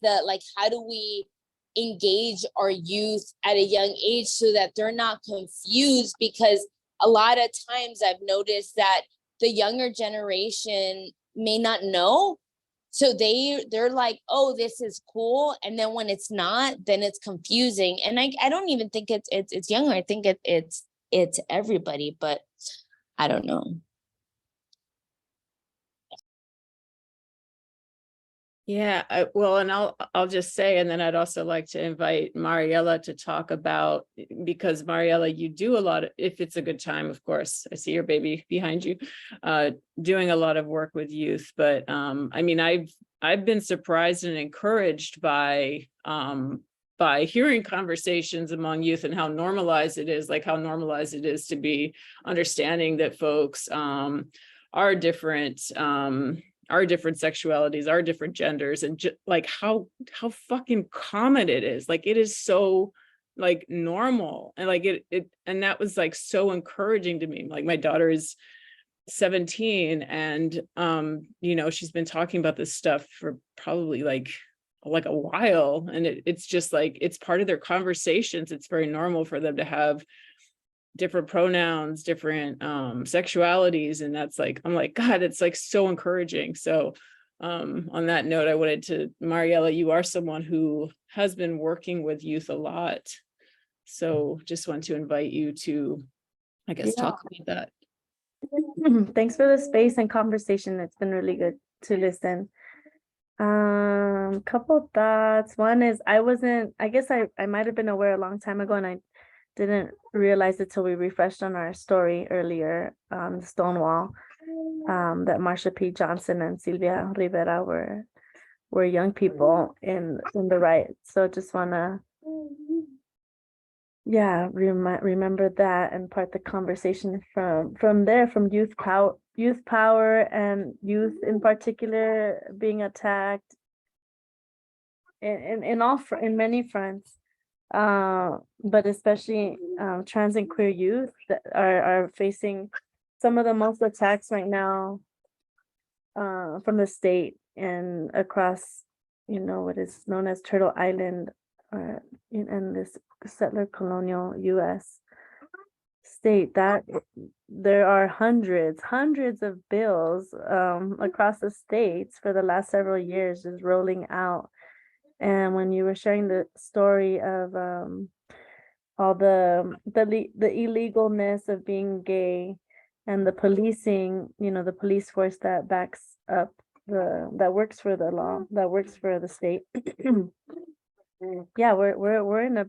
how do we engage our youth at a young age so that they're not confused? Because a lot of times I've noticed that the younger generation may not know. So they're like, oh, this is cool. And then when it's not, then it's confusing. And I don't even think it's younger. I think it's everybody, but I don't know. Yeah, well, and I'll just say, and then I'd also like to invite Mariela to talk about, because Mariela, you do a lot of, if it's a good time, of course, I see your baby behind you, doing a lot of work with youth. But I mean, I've been surprised and encouraged by hearing conversations among youth and how normalized it is, to be understanding that folks are different, our different sexualities, our different genders, and like how fucking common it is. Like it is so like normal, and like it and that was like so encouraging to me. Like my daughter is 17, and she's been talking about this stuff for probably like like a while, and it's just like it's part of their conversations. It's very normal for them to have different pronouns, different sexualities, and that's like, I'm like, God, it's like so encouraging. So on that note, I wanted to, Mariella, you are someone who has been working with youth a lot, so just want to invite you to, I guess, talk about that. Thanks for the space and conversation. It's been really good to listen. Couple thoughts. One is I guess I might have been aware a long time ago, and I didn't realize it till we refreshed on our story earlier on Stonewall, that Marsha P. Johnson and Silvia Rivera were young people in the riot. So just wanna remember that and part the conversation from there, from youth power and youth in particular being attacked in many fronts, but especially trans and queer youth that are facing some of the most attacks right now from the state and across, what is known as Turtle Island, in this settler colonial US state, that there are hundreds of bills across the states for the last several years just rolling out. And when you were sharing the story of all the illegalness of being gay and the policing, the police force that backs up that works for the law, that works for the state. Yeah, we're in a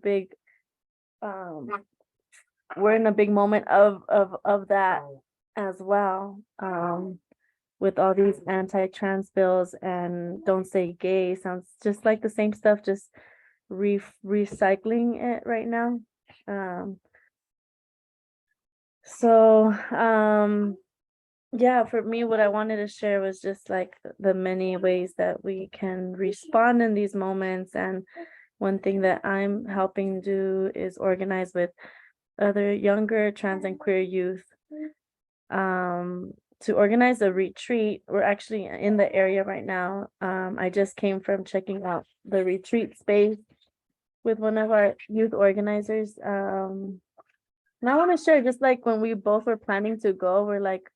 big moment of that as well, with all these anti-trans bills, and Don't Say Gay sounds just like the same stuff, just recycling it right now. Yeah, for me, what I wanted to share was just like the many ways that we can respond in these moments. And one thing that I'm helping do is organize with other younger trans and queer youth to organize a retreat. We're actually in the area right now. I just came from checking out the retreat space with one of our youth organizers. And I want to share, just like when we both were planning to go, we're like,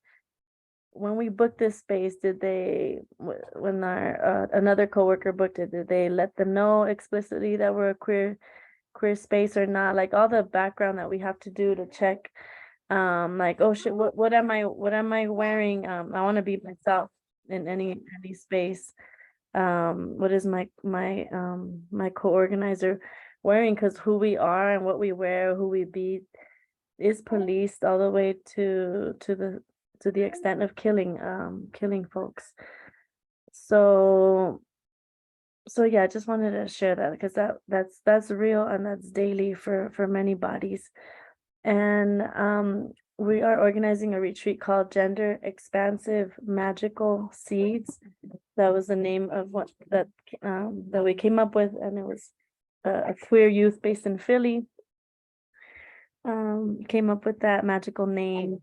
when we booked this space, when our another coworker booked it, did they let them know explicitly that we're a queer space or not? Like all the background that we have to do to check, like, oh shit, what am I wearing? I want to be myself in any space. What is my co-organizer wearing? Because who we are and what we wear, who we be, is policed all the way to the extent of killing folks. So yeah, I just wanted to share that, because that's real and that's daily for many bodies. And we are organizing a retreat called Gender Expansive Magical Seeds. That was the name of what that we came up with, and it was a queer youth based in Philly came up with that magical name.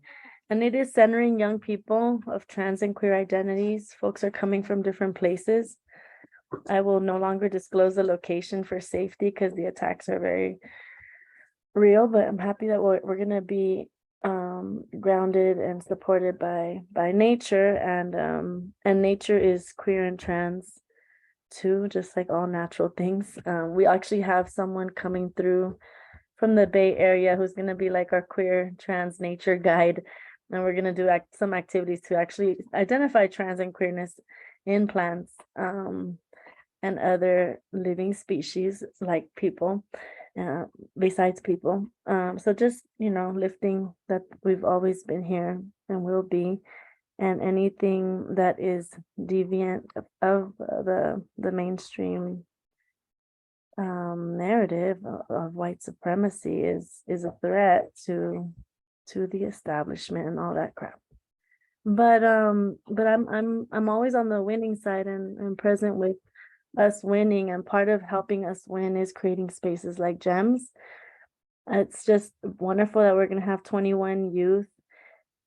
And it is centering young people of trans and queer identities. Folks are coming from different places. I will no longer disclose the location for safety because the attacks are very real, but I'm happy that we're going to be grounded and supported by nature, and nature is queer and trans too, just like all natural things. We actually have someone coming through from the Bay Area who's going to be like our queer trans nature guide. And we're going to do some activities to actually identify trans and queerness in plants and other living species like people, besides people. So just, lifting that we've always been here and will be, and anything that is deviant of the mainstream narrative of white supremacy is a threat to the establishment and all that crap. But I'm always on the winning side and present with us winning, and part of helping us win is creating spaces like GEMS. It's just wonderful that we're going to have 21 youth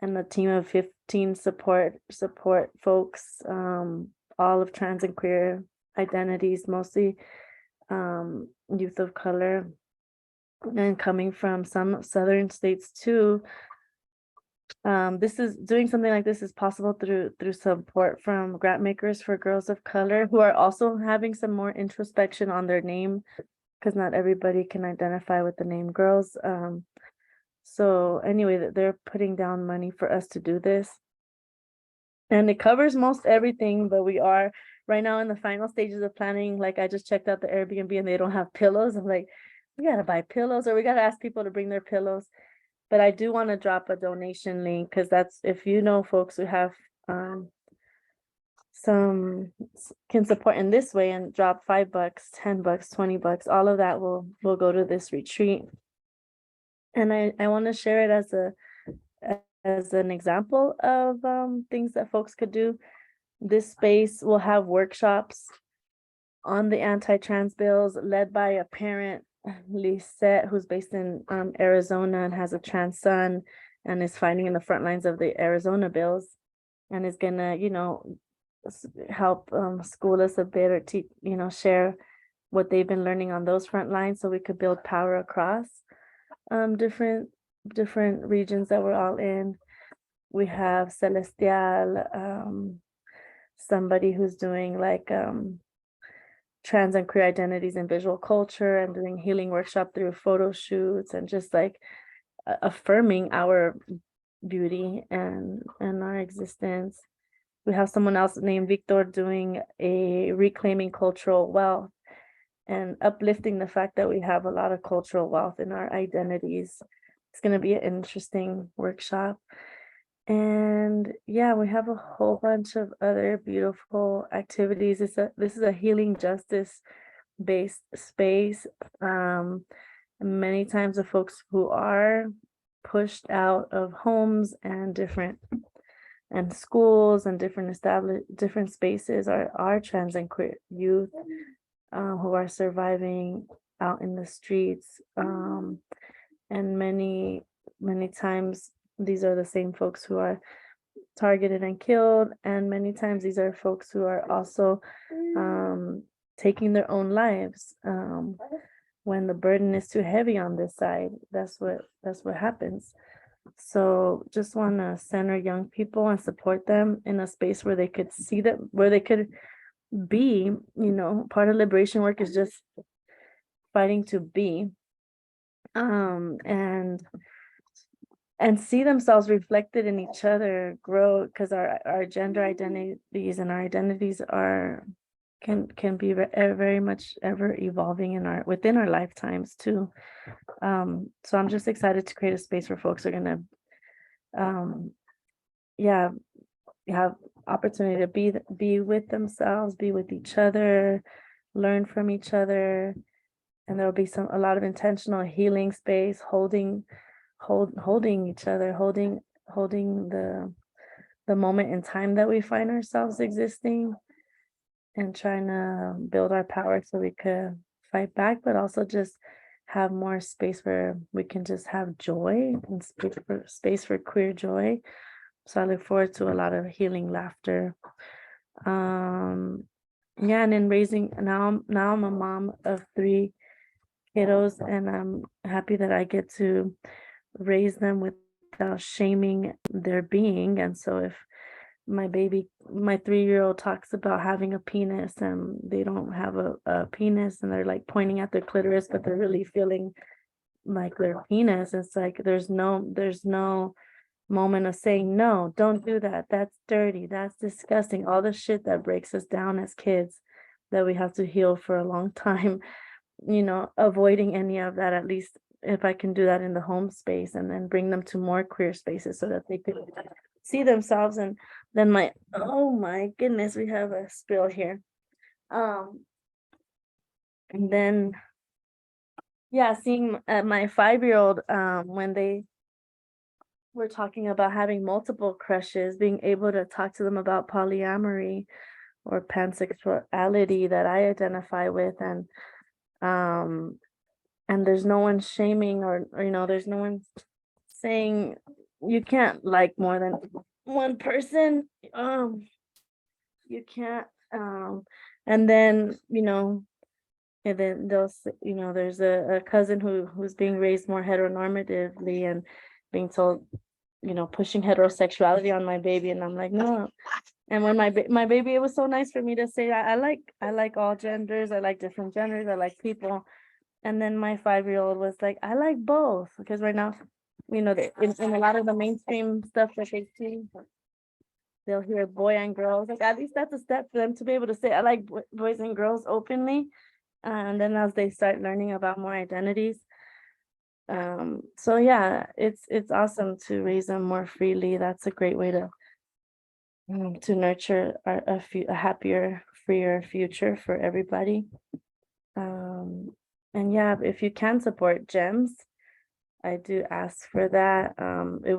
and a team of 15 support folks, all of trans and queer identities, mostly youth of color, and coming from some southern states too. This is doing something like this is possible through support from grant makers for girls of color who are also having some more introspection on their name, because not everybody can identify with the name girls. So anyway, they're putting down money for us to do this. And it covers most everything, but we are right now in the final stages of planning. Like, I just checked out the Airbnb and they don't have pillows. I'm like, we gotta buy pillows, or we gotta ask people to bring their pillows. But I do want to drop a donation link, because that's, if you know folks who have can support in this way and drop $5, $10, $20, all of that will go to this retreat. And I want to share it as an example of things that folks could do. This space will have workshops on the anti-trans bills led by a parent, Lisette, who's based in Arizona and has a trans son and is fighting in the front lines of the Arizona bills, and is gonna, help school us a bit, or share what they've been learning on those front lines, so we could build power across different regions that we're all in. We have Celestial, somebody who's doing like trans and queer identities in visual culture and doing healing workshop through photo shoots, and just like affirming our beauty and our existence. We have someone else named Victor doing a reclaiming cultural wealth and uplifting the fact that we have a lot of cultural wealth in our identities. It's going to be an interesting workshop. And yeah, we have a whole bunch of other beautiful activities. This is a healing justice based space. Many times the folks who are pushed out of homes and schools and different spaces are trans and queer youth who are surviving out in the streets. And many times these are the same folks who are targeted and killed, and many times these are folks who are also taking their own lives when the burden is too heavy on this side. That's what happens. So just want to center young people and support them in a space where they could see that, where they could be. Part of liberation work is just fighting to be, and see themselves reflected in each other, grow, because our gender identities and our identities can be very much ever evolving within our lifetimes too. So I'm just excited to create a space where folks are gonna have opportunity to be with themselves, be with each other, learn from each other, and there'll be a lot of intentional healing space, holding each other, holding the moment in time that we find ourselves existing, and trying to build our power so we could fight back, but also just have more space where we can just have joy and space for queer joy. So I look forward to a lot of healing laughter. And in raising, now I'm a mom of 3 kiddos, and I'm happy that I get to raise them without shaming their being. And so if my 3-year-old talks about having a penis and they don't have a penis, and they're like pointing at their clitoris, but they're really feeling like their penis, it's like there's no moment of saying, no, don't do that, that's dirty, that's disgusting, all the shit that breaks us down as kids that we have to heal for a long time. Avoiding any of that, at least if I can do that in the home space, and then bring them to more queer spaces so that they could see themselves. And then oh my goodness, we have a spill here. And then seeing my 5-year-old, when they were talking about having multiple crushes, being able to talk to them about polyamory or pansexuality that I identify with, and there's no one shaming or there's no one saying you can't like more than one person. You can't, And then, and then there's a cousin who's being raised more heteronormatively and being told, pushing heterosexuality on my baby, and I'm like, no. And when my baby, it was so nice for me to say, I like all genders, I like different genders, I like people. And then my 5-year-old was like, I like both, because right now, in a lot of the mainstream stuff that they see, they'll hear boy and girls. Like, at least that's a step for them to be able to say, I like boys and girls openly. And then as they start learning about more identities. So yeah, it's awesome to raise them more freely. That's a great way to nurture a happier, freer future for everybody. And yeah, if you can support GEMS, I do ask for that. It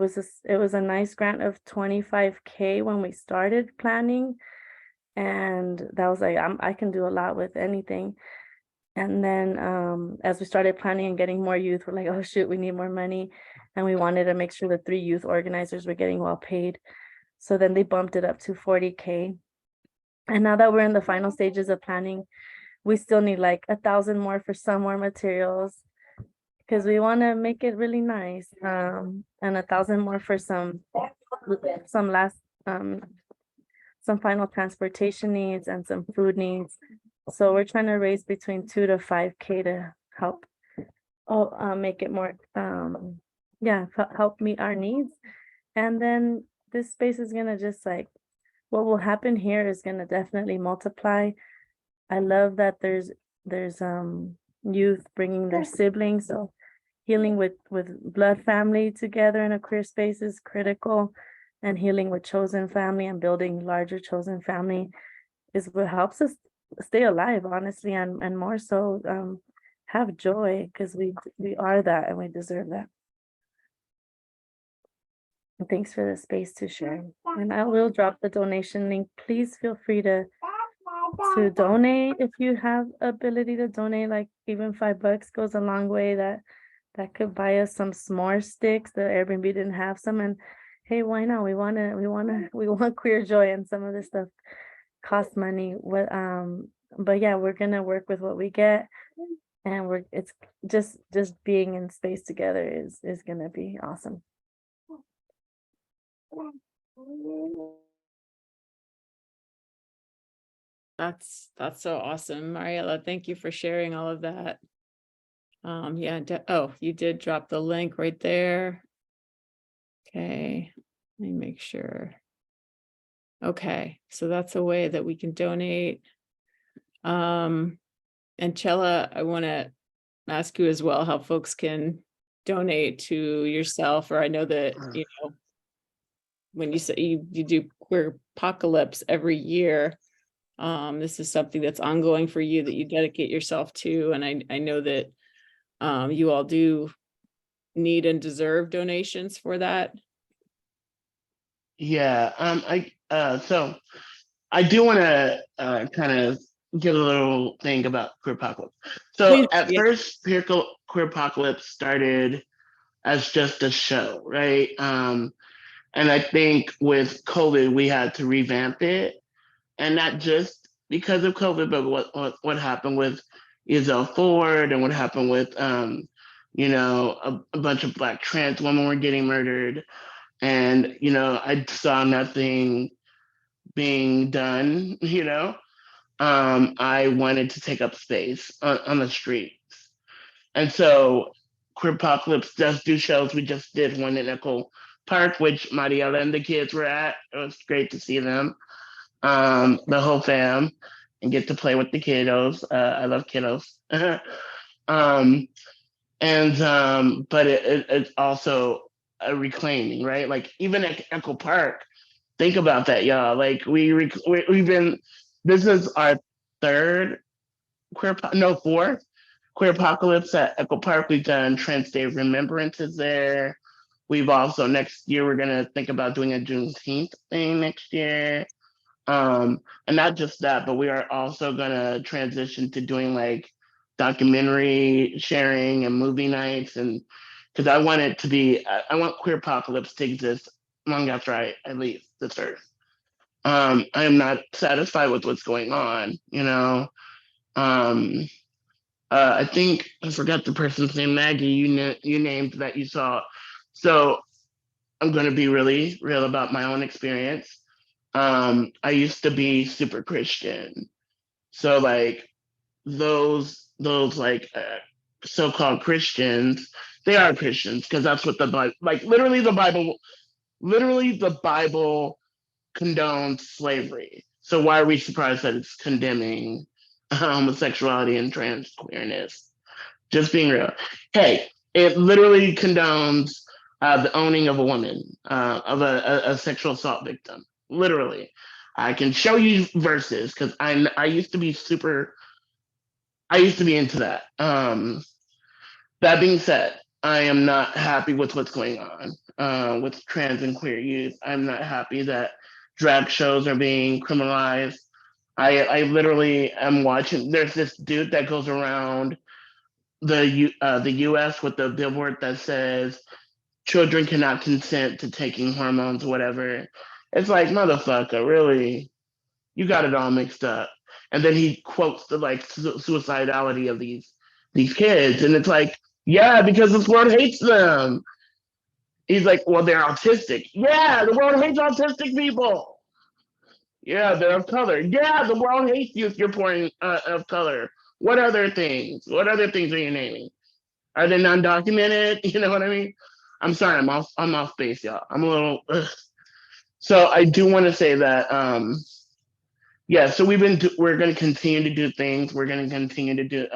was a nice grant of $25K when we started planning, and that was like, I can do a lot with anything. And then as we started planning and getting more youth, we're like, oh shoot, we need more money, and we wanted to make sure the 3 youth organizers were getting well paid. So then they bumped it up to $40K. And now that we're in the final stages of planning, we still need like 1,000 more for some more materials, because we want to make it really nice. And 1,000 more for some last some final transportation needs and some food needs. So we're trying to raise between 2 to 5K to help make it more help meet our needs. And then this space is gonna just like, what will happen here is gonna definitely multiply. I love that there's youth bringing their siblings, so healing with blood family together in a queer space is critical, and healing with chosen family and building larger chosen family is what helps us stay alive, honestly, and more so have joy, because we are that and we deserve that. And thanks for the space to share. And I will drop the donation link. Please feel free to donate if you have ability to donate. Like even $5 goes a long way. That could buy us some s'more sticks. The Airbnb didn't have some, and hey, why not? We want queer joy, and some of this stuff costs money. But yeah, we're gonna work with what we get, and it's just being in space together is gonna be awesome. That's so awesome, Mariela. Thank you for sharing all of that. Yeah, you did drop the link right there. Okay, let me make sure. Okay, so that's a way that we can donate. And Chella, I want to ask you as well how folks can donate to yourself, or I know that, when you say you do Queer Apocalypse every year, this is something that's ongoing for you that you dedicate yourself to, and I know that you all do need and deserve donations for that. Yeah, so I do want to kind of give a little thing about Queer Apocalypse. So Please, at yeah. first, Queer Apocalypse started as just a show, right? And I think with COVID, we had to revamp it, and not just because of COVID, but what happened with Isabel Ford and what happened with a bunch of Black trans women were getting murdered, and I saw nothing being done. I wanted to take up space on the streets, and so Queer Apocalypse does do shows. We just did one in Echo Park, which Mariela and the kids were at. It was great to see them, the whole fam, and get to play with the kiddos. I love kiddos. But it's also a reclaiming, right? Like even at Echo Park, think about that, y'all. Like we've been. This is our fourth Queer Apocalypse at Echo Park. We've done Trans Day of Remembrances there. We've also, next year, we're gonna think about doing a Juneteenth thing next year. And not just that, but we are also gonna transition to doing like documentary sharing and movie nights, and because I want Queer Apocalypse to exist long after I leave this earth. I am not satisfied with what's going on, you know. Um, I think I forgot the person's name, Maggie. You named that you saw. So I'm going to be really real about my own experience. I used to be super Christian, so like those like so-called Christians, they are Christians because that's what the Bible, like literally the Bible condones slavery. So why are we surprised that it's condemning homosexuality and trans queerness? Just being real. Hey, it literally condones the owning of a woman, of a sexual assault victim. Literally, I can show you verses because I used to be super. I used to be into that. That being said, I am not happy with what's going on with trans and queer youth. I'm not happy that drag shows are being criminalized. I literally am watching. There's this dude that goes around the U.S. with the billboard that says children cannot consent to taking hormones, whatever. It's like motherfucker, really, you got it all mixed up. And then he quotes the like suicidality of these kids, and it's like, yeah, because this world hates them. He's like, well, they're autistic. Yeah, the world hates autistic people. Yeah, they're of color. Yeah, the world hates you if you're born of color. What other things? What other things are you naming? Are they non-documented? You know what I mean? I'm sorry, I'm off base, y'all. I'm a little. Ugh. So I do want to say that yeah. So we're going to continue to do things. We're going to continue to do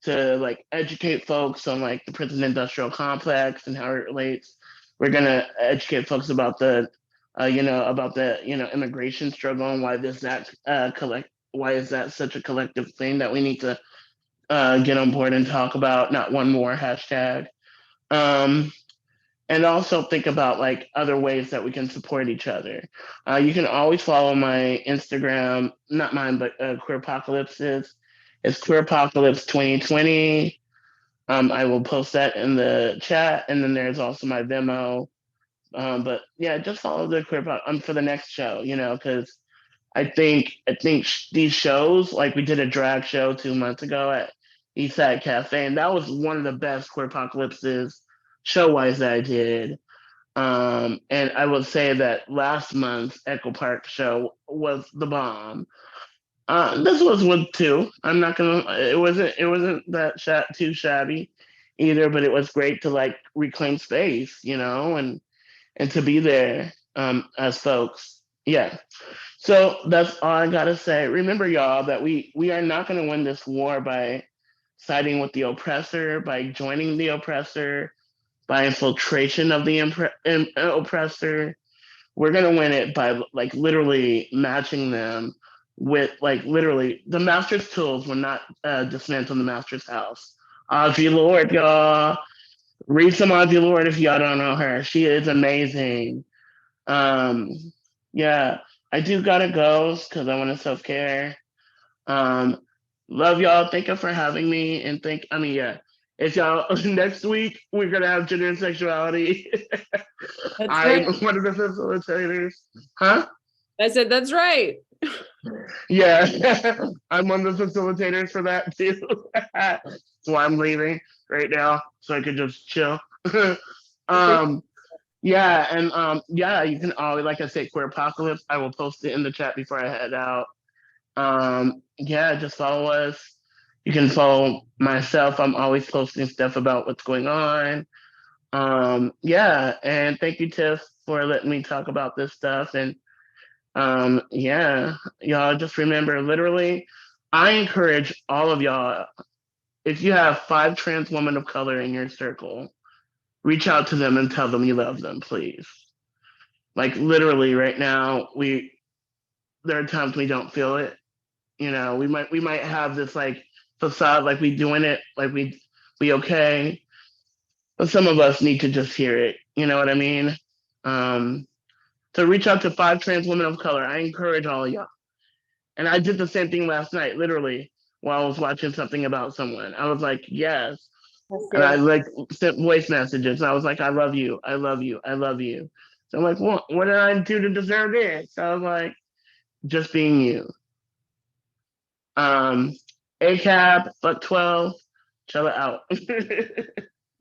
to like educate folks on like the prison industrial complex and how it relates. We're going to educate folks about the about the immigration struggle and why is that such a collective thing that we need to get on board and talk about. Not one more hashtag. Um, and also think about like other ways that we can support each other. You can always follow my Instagram, not mine, but Queer Apocalypse's. It's Queer Apocalypse 2020. I will post that in the chat, and then there's also my Venmo. But yeah, just follow the for the next show, because I think these shows, like we did a drag show 2 months ago at Eastside Cafe, and that was one of the best Queer Apocalypses show wise that I did. And I would say that last month's Echo Park show was the bomb. This was one too. I'm not gonna. It wasn't that too shabby either, but it was great to like reclaim space, and to be there as folks. Yeah. So that's all I gotta say. Remember, y'all, that we are not gonna win this war by siding with the oppressor, by joining the oppressor, by infiltration of the oppressor. We're gonna win it by like literally matching them with like literally the master's tools will not dismantle the master's house. Audre Lorde, y'all. Read some Audre Lorde if y'all don't know her. She is amazing. Um, yeah, I do gotta go because I want to self care. Um, love y'all. Thank you for having me, and yeah. If y'all next week we're gonna have gender and sexuality. That's I'm right. one of the facilitators. Huh? I said, that's right. Yeah, I'm one of the facilitators for that too. That's why I'm leaving right now so I could just chill. um, yeah, and yeah, you can always, like I said, Queer Apocalypse. I will post it in the chat before I head out. Yeah, just follow us. You can follow myself. I'm always posting stuff about what's going on. Yeah, and thank you, Tiff, for letting me talk about this stuff. And yeah, y'all just remember, literally, I encourage all of y'all, if you have 5 trans women of color in your circle, reach out to them and tell them you love them, please. Like literally right now, there are times we don't feel it. We might have this like facade, like we doing it, like we okay. But some of us need to just hear it. You know what I mean? Um, to reach out to 5 trans women of color. I encourage all of y'all. And I did the same thing last night, literally, while I was watching something about someone. I was like, yes. And I like sent voice messages. I was like, I love you. I love you. I love you. So I'm like, what did I do to deserve this? So I was like, just being you. ACAB, but 12, chill it out.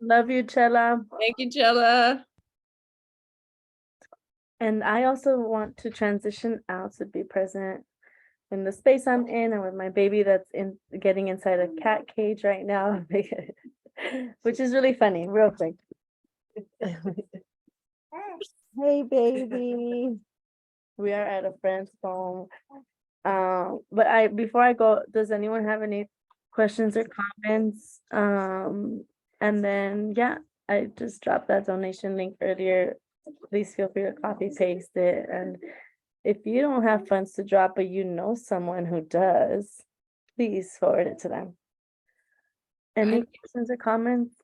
Love you, Chella. Thank you, Jella. And I also want to transition out to be present in the space I'm in and with my baby that's getting inside a cat cage right now, which is really funny, real quick. Hey, baby. We are at a friend's home. But before I go, does anyone have any questions or comments? And then, yeah, I just dropped that donation link earlier. Please feel free to copy paste it. And if you don't have funds to drop, but you know someone who does, please forward it to them. Any questions or comments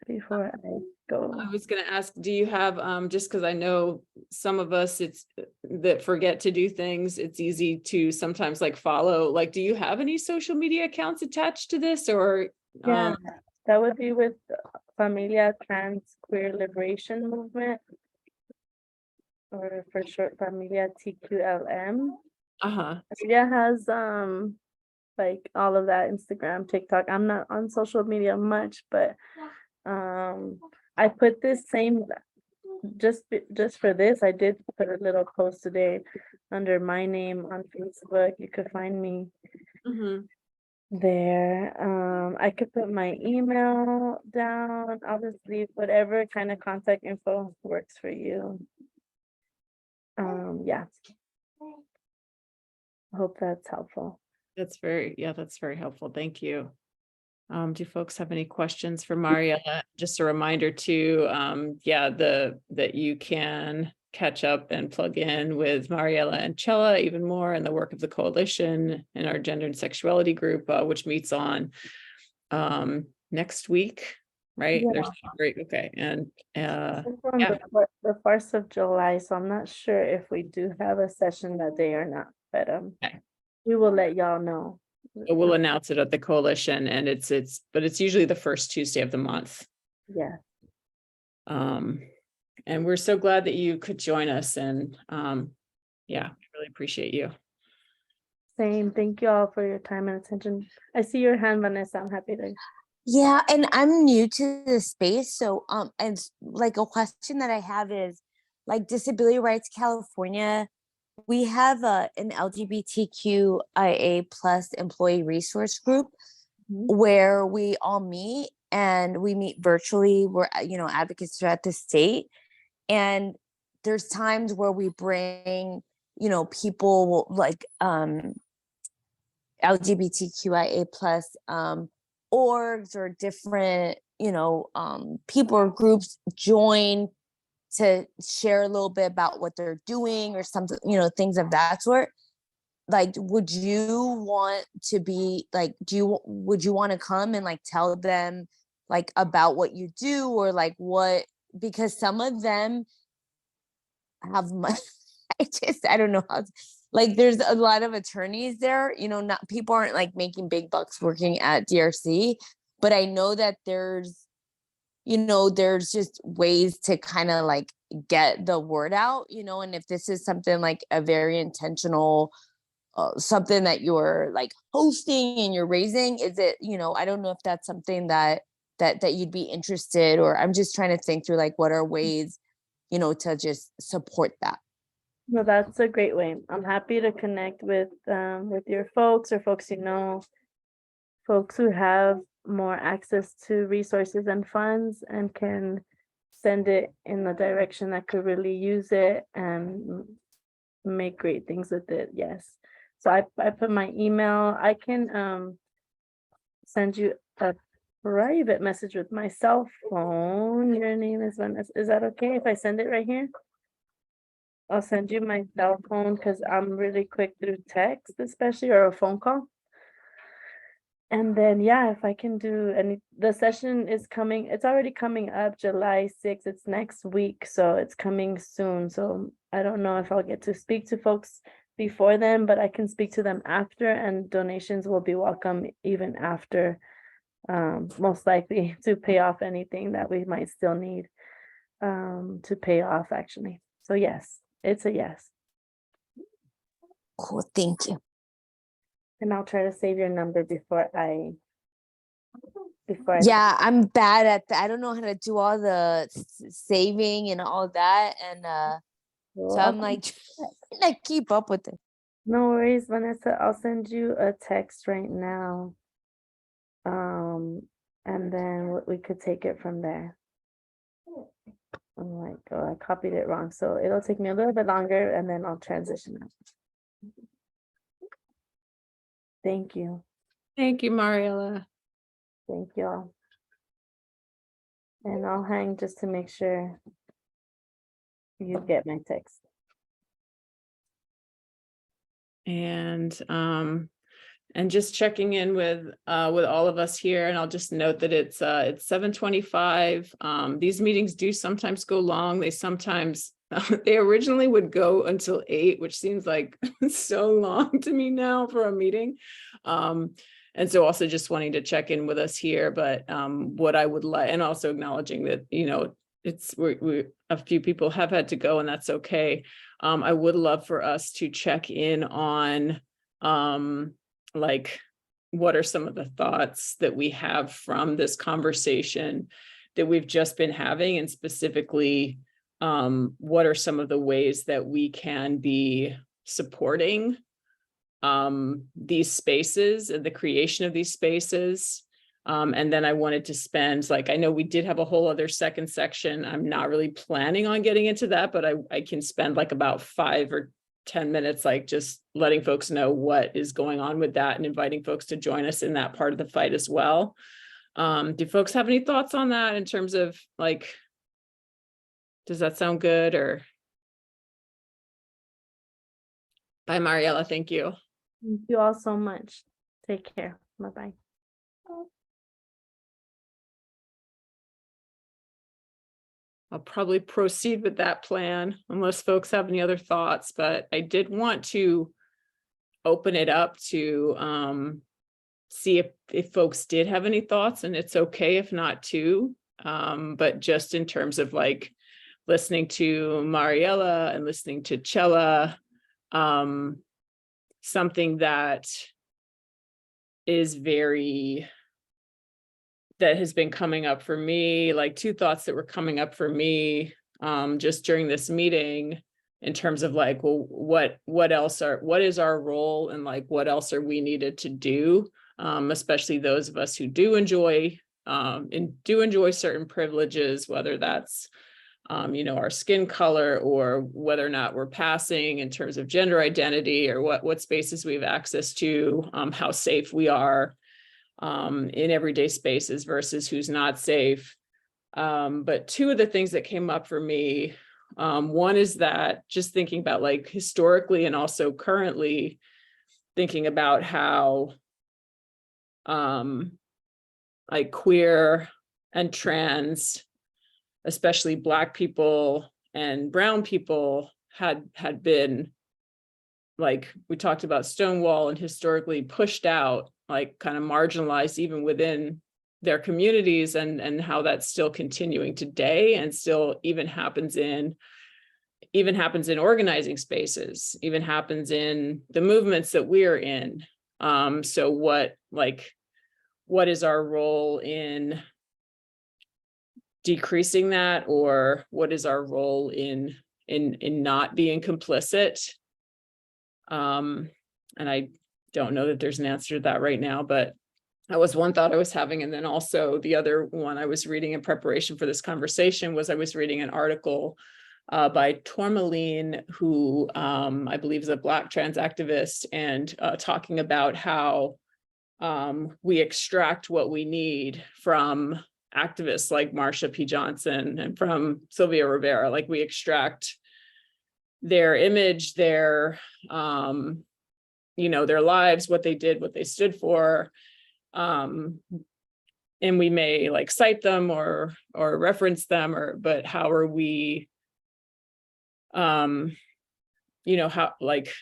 before I go? I was gonna ask, do you have, just because I know some of us, it's that forget to do things, it's easy to sometimes like follow, like, do you have any social media accounts attached to this or? Yeah, that would be with Familia Trans Queer Liberation Movement, or for short, Familia TQLM. Uh-huh. Familia has like all of that, Instagram, TikTok. I'm not on social media much, but I put this same just for this. I did put a little post today under my name on Facebook. You could find me Mhm. there. I could put my email down. I'll just leave whatever kind of contact info works for you. Yeah. I hope that's helpful. That's very helpful. Thank you. Do folks have any questions for Mariella? Just a reminder too, that you can catch up and plug in with Mariella and Chella even more in the work of the coalition and our gender and sexuality group, which meets on next week, right? Yeah. There's great, okay. And It's on yeah. the 1st of July, so I'm not sure if we do have a session that day or not, but Okay. we will let y'all know. We'll announce it at the coalition, and it's usually the first Tuesday of the month. Yeah. And we're so glad that you could join us, and yeah, really appreciate you. Same. Thank you all for your time and attention. I see your hand, Vanessa. I'm happy to. Yeah, and I'm new to the space, so and like a question that I have is, like, Disability Rights California, we have an LGBTQIA plus employee resource group where we all meet, and we meet virtually. We're advocates throughout the state, and there's times where we bring people like LGBTQIA plus orgs or different people or groups join to share a little bit about what they're doing or something, things of that sort. Like, would you want to be like, would you want to come and like tell them like about what you do, or like what, because some of them have much, I don't know how like, there's a lot of attorneys there, not people aren't like making big bucks working at DRC, but I know that there's just ways to kind of like get the word out, and if this is something like a very intentional, something that you're like hosting and you're raising, is it, I don't know if that's something that you'd be interested, or I'm just trying to think through like what are ways, to just support that. Well, that's a great way. I'm happy to connect with your folks or folks folks who have more access to resources and funds and can send it in the direction that could really use it and make great things with it. Yes. So I put my email. I can send you a private message with my cell phone. Your name is Vanessa. Is that okay if I send it right here? I'll send you my cell phone because I'm really quick through text, especially, or a phone call. And then, yeah, if I can do the session is coming, it's already coming up July 6th. It's next week, so it's coming soon. So I don't know if I'll get to speak to folks before then, but I can speak to them after, and donations will be welcome even after, most likely to pay off anything that we might still need to pay off, actually. So yes, it's a yes. Cool, thank you. And I'll try to save your number before I Yeah, I'm bad at that. I don't know how to do all the saving and all that. And so I'm like trying to keep up with it. No worries, Vanessa. I'll send you a text right now. And then we could take it from there. I'm like, oh, I copied it wrong. So it'll take me a little bit longer and then I'll transition out. Thank you. Thank you, Mariela. Thank you all. And I'll hang just to make sure you get my text. And just checking in with all of us here, and I'll just note that it's 7:25. These meetings do sometimes go long. They sometimes they originally would go until 8, which seems like so long to me now for a meeting. And so also just wanting to check in with us here, but what I would like, and also acknowledging that, you know, it's we a few people have had to go, and that's okay. I would love for us to check in on like, what are some of the thoughts that we have from this conversation that we've just been having, and specifically, what are some of the ways that we can be supporting these spaces and the creation of these spaces. And then I wanted to spend, like, I know we did have a whole other second section. I'm not really planning on getting into that, but I can spend like about 5 or 10 minutes, like just letting folks know what is going on with that and inviting folks to join us in that part of the fight as well. Do folks have any thoughts on that in terms of, like, does that sound good? Or bye, Mariela. Thank you. Thank you all so much. Take care. Bye-bye. I'll probably proceed with that plan unless folks have any other thoughts, but I did want to open it up to see if folks did have any thoughts, and it's okay if not too, but just in terms of like listening to Mariela and listening to Chella, something that is that has been coming up for me, like 2 thoughts that were coming up for me just during this meeting, in terms of like, well, what is our role, and like what else are we needed to do, especially those of us who do enjoy certain privileges, whether that's you know, our skin color, or whether or not we're passing in terms of gender identity, or what spaces we have access to, how safe we are in everyday spaces versus who's not safe. But 2 of the things that came up for me, one is that just thinking about like historically and also currently thinking about how like queer and trans, especially Black people and brown people had been, like we talked about Stonewall, and historically pushed out, like kind of marginalized even within their communities, and how that's still continuing today, and still even happens in organizing spaces, even happens in the movements that we're in. So what is our role in decreasing that, or what is our role in not being complicit? And I don't know that there's an answer to that right now, but that was one thought I was having. And then also the other one I was reading in preparation for this conversation was I was reading an article by Tourmaline, who I believe is a Black trans activist, and talking about how we extract what we need from activists like Marsha P. Johnson and from Sylvia Rivera. Like, we extract their image, their you know, their lives, what they did, what they stood for, and we may like cite them or reference them, but how are we, you know, how, like,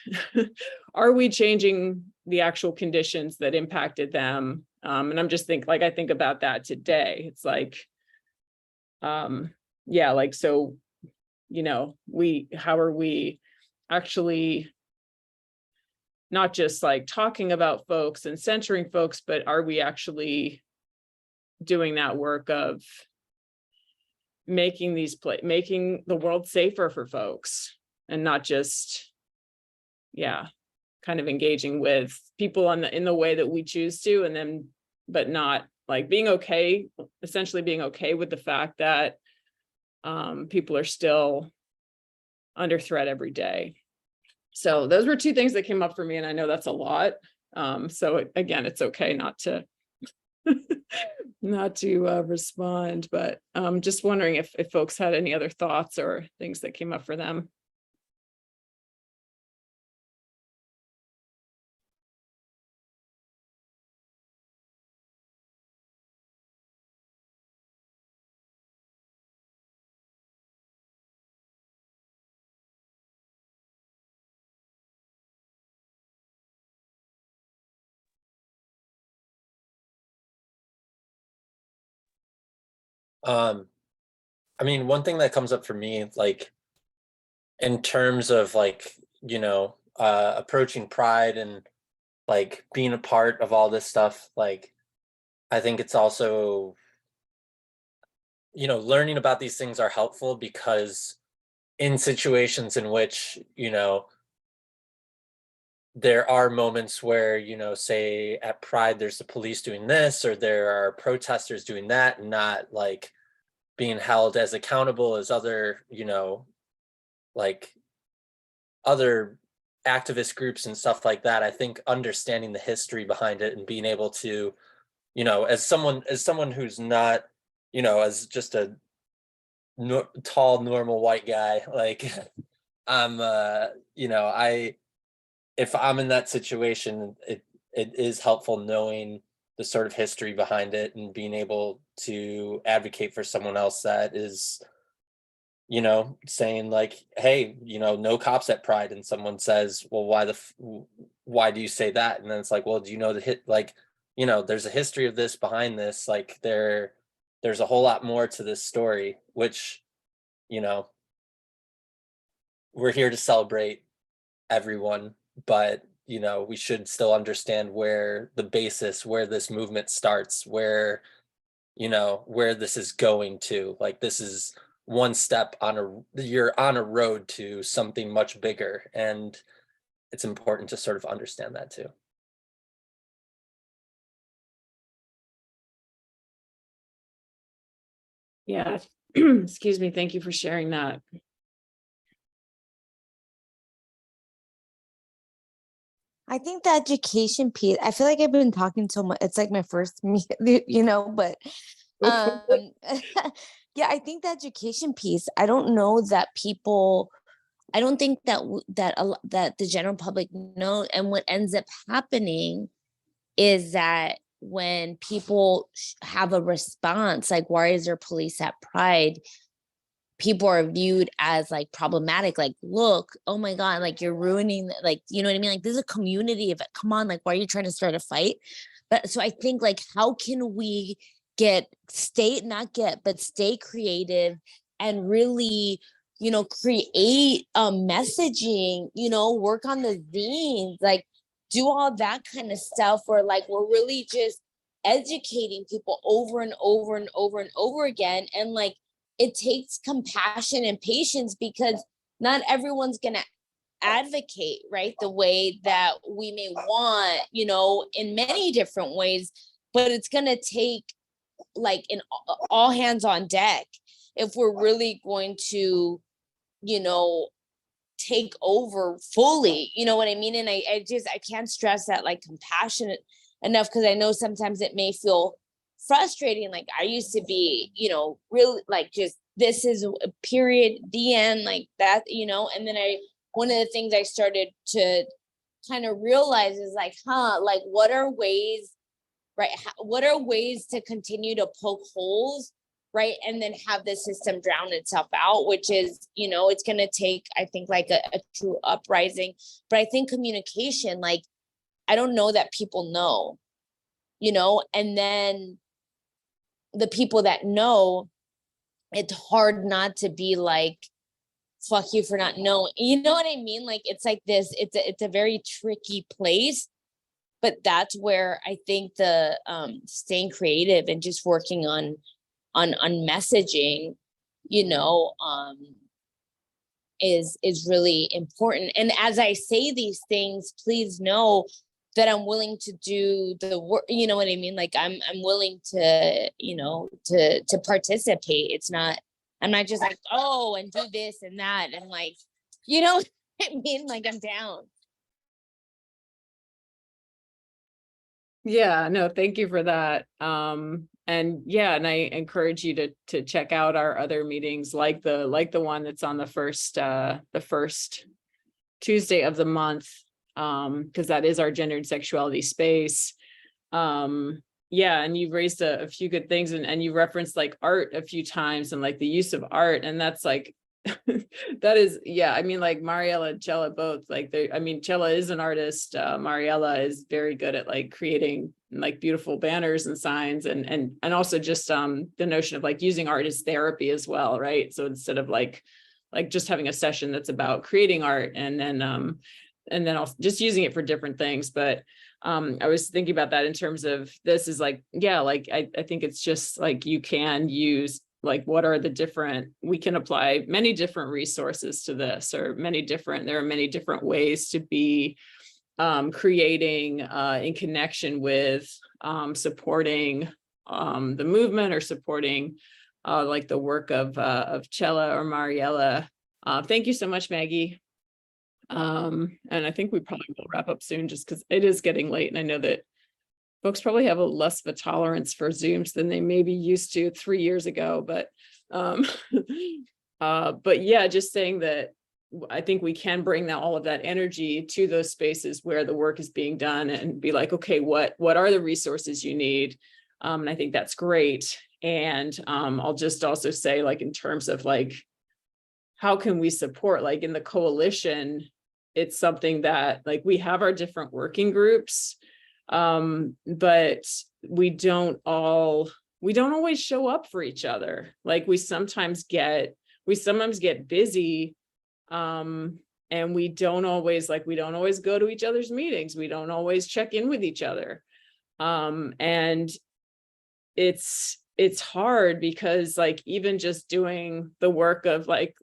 are we changing the actual conditions that impacted them? And I'm just I think about that today. It's like, yeah, like, so how are we actually not just like talking about folks and censoring folks, but are we actually doing that work of making making the world safer for folks, and not just, kind of engaging with people in the way that we choose to, and then, but not like essentially being okay with the fact that people are still under threat every day. So those were two things that came up for me, and I know that's a lot. So again, it's okay not to respond, but just wondering if folks had any other thoughts or things that came up for them. I mean, one thing that comes up for me, like in terms of like, approaching Pride and like being a part of all this stuff, like I think it's also, learning about these things are helpful, because in situations in which, there are moments where, say at Pride, there's the police doing this, or there are protesters doing that, and not like being held as accountable as other, like other activist groups and stuff like that. I think understanding the history behind it and being able to, as someone who's not, as just a tall, normal white guy, like I'm, if I'm in that situation, it is helpful knowing the sort of history behind it and being able to advocate for someone else that is, saying like, hey, no cops at Pride, and someone says, well, why do you say that? And then it's like, well, do you know there's a history of this behind this, like there's a whole lot more to this story, which, we're here to celebrate everyone, but we should still understand where this movement starts, where this is going to. Like, this is one step you're on a road to something much bigger, and it's important to sort of understand that too. Yeah. Excuse me. Thank you for sharing that. I think the education piece, I feel like I've been talking so much. It's like my first meeting, but yeah, I think the education piece, I don't know that people, I don't think that that the general public know. And what ends up happening is that when people have a response, like, why is there police at Pride? People are viewed as like problematic, like, look, oh my God, like you're ruining, like, you know what I mean? Like, this is a community event. Come on, like, why are you trying to start a fight? But so I think, like, how can we stay creative and really, create messaging, work on the zines, like do all that kind of stuff where like we're really just educating people over and over and over and over again. And like, it takes compassion and patience, because not everyone's going to advocate, right, the way that we may want, in many different ways, but it's going to take like an all hands on deck if we're really going to, take over fully, you know what I mean? And I can't stress that, like, compassionate enough, because I know sometimes it may feel frustrating. Like, I used to be, really like, just, this is a period, the end, like that, and then one of the things I started to kind of realize is like, like, what are ways, right? What are ways to continue to poke holes, right? And then have the system drown itself out, which is, it's going to take, I think, like a true uprising. But I think communication, like, I don't know that people know, and then the people that know, it's hard not to be like, fuck you for not knowing, you know what I mean? Like, it's like this, it's a very tricky place, but that's where I think the staying creative and just working on messaging, you know, is really important. And as I say these things, please know that I'm willing to do the work, you know what I mean? Like I'm willing to, you know, to participate. It's not, I'm not just like, oh, and do this and that. And like, you know what I mean? Like I'm down. Yeah, no, thank you for that. And yeah, and I encourage you to check out our other meetings, like the one that's on the first Tuesday of the month, because that is our gender and sexuality space. Yeah, and you've raised a few good things, and you referenced like art a few times and like the use of art, and that's like that is, yeah, I mean, like Mariella and Chella both, like they, I mean, Chella is an artist. Mariella is very good at like creating like beautiful banners and signs, and also just the notion of like using art as therapy as well, right? So instead of like just having a session that's about creating art, and then also just using it for different things. But I was thinking about that in terms of this is like, yeah, like I think it's just like you can use like what are the different, we can apply many different resources to this, or there are many different ways to be creating in connection with supporting the movement, or supporting like the work of Chella or Mariella. Thank you so much, Maggie. And I think we probably will wrap up soon, just because it is getting late, and I know that folks probably have a less of a tolerance for Zooms than they maybe used to 3 years ago. But yeah, just saying that I think we can bring all of that energy to those spaces where the work is being done, and be like, okay, what are the resources you need? And I think that's great. And I'll just also say, like, in terms of like, how can we support, like in the coalition, it's something that like we have our different working groups, but we don't always show up for each other. Like we sometimes get busy, and we don't always go to each other's meetings. We don't always check in with each other. And it's hard, because like even just doing the work of like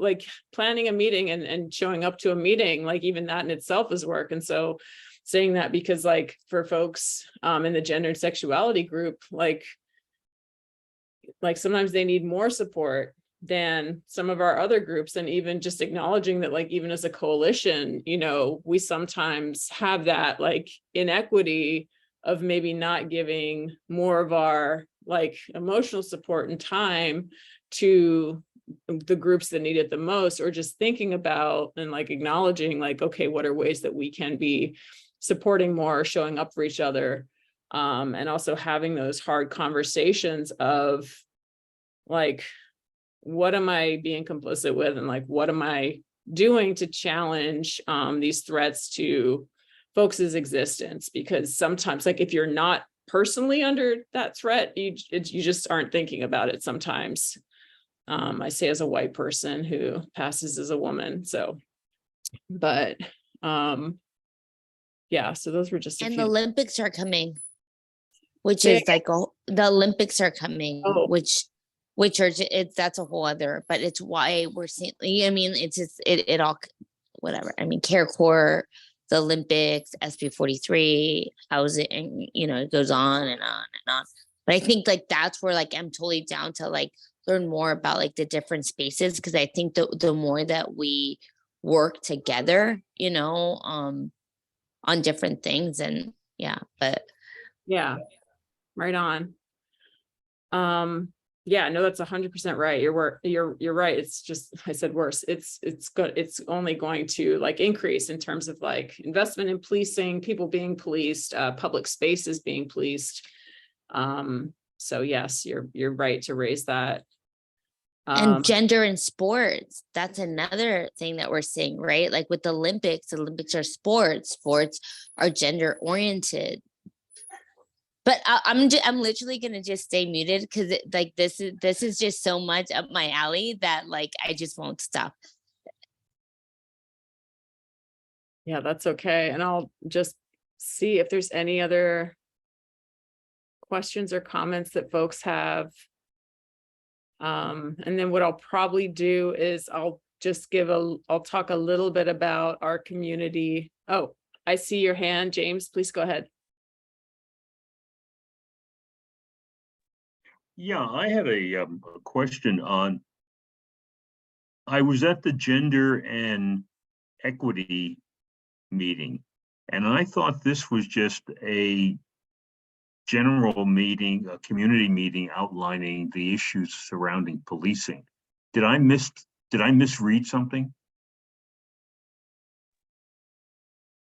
planning a meeting and showing up to a meeting, like even that in itself is work. And so saying that, because like for folks in the gender and sexuality group, like sometimes they need more support than some of our other groups. And even just acknowledging that, like, even as a coalition, you know, we sometimes have that like inequity of maybe not giving more of our like emotional support and time to the groups that need it the most, or just thinking about and like acknowledging like, okay, what are ways that we can be supporting more, showing up for each other, and also having those hard conversations of like, what am I being complicit with, and like, what am I doing to challenge these threats to folks' existence? Because sometimes, like, if you're not personally under that threat, you just aren't thinking about it sometimes. I say as a white person who passes as a woman. So, but yeah, so those were just a And few. the Olympics are coming, which is like the Olympics are coming, which are that's a whole other, but it's why we're seeing, I mean, it's just it all, whatever. I mean, CareCore, the Olympics, SB 43, housing, and you know, it goes on and on and on. But I think like that's where like I'm totally down to like learn more about like the different spaces, because I think the more that we work together, you know, on different things, and yeah, but yeah, right on. Yeah, no, that's 100% right. You're right. It's just, I said worse. It's only going to like increase in terms of like investment in policing, people being policed, public spaces being policed. So yes, you're right to raise that. and gender in sports, that's another thing that we're seeing, right? Like with the Olympics are sports are gender oriented. But I'm literally gonna just stay muted, because like this is just so much up my alley that like I just won't stop. Yeah, that's okay. And I'll just see if there's any other questions or comments that folks have. And then what I'll probably do is I'll talk a little bit about our community. Oh, I see your hand, James, please go ahead. Yeah, I had a question on, I was at the gender and equity meeting, and I thought this was just a general meeting, a community meeting outlining the issues surrounding policing. Did I misread something?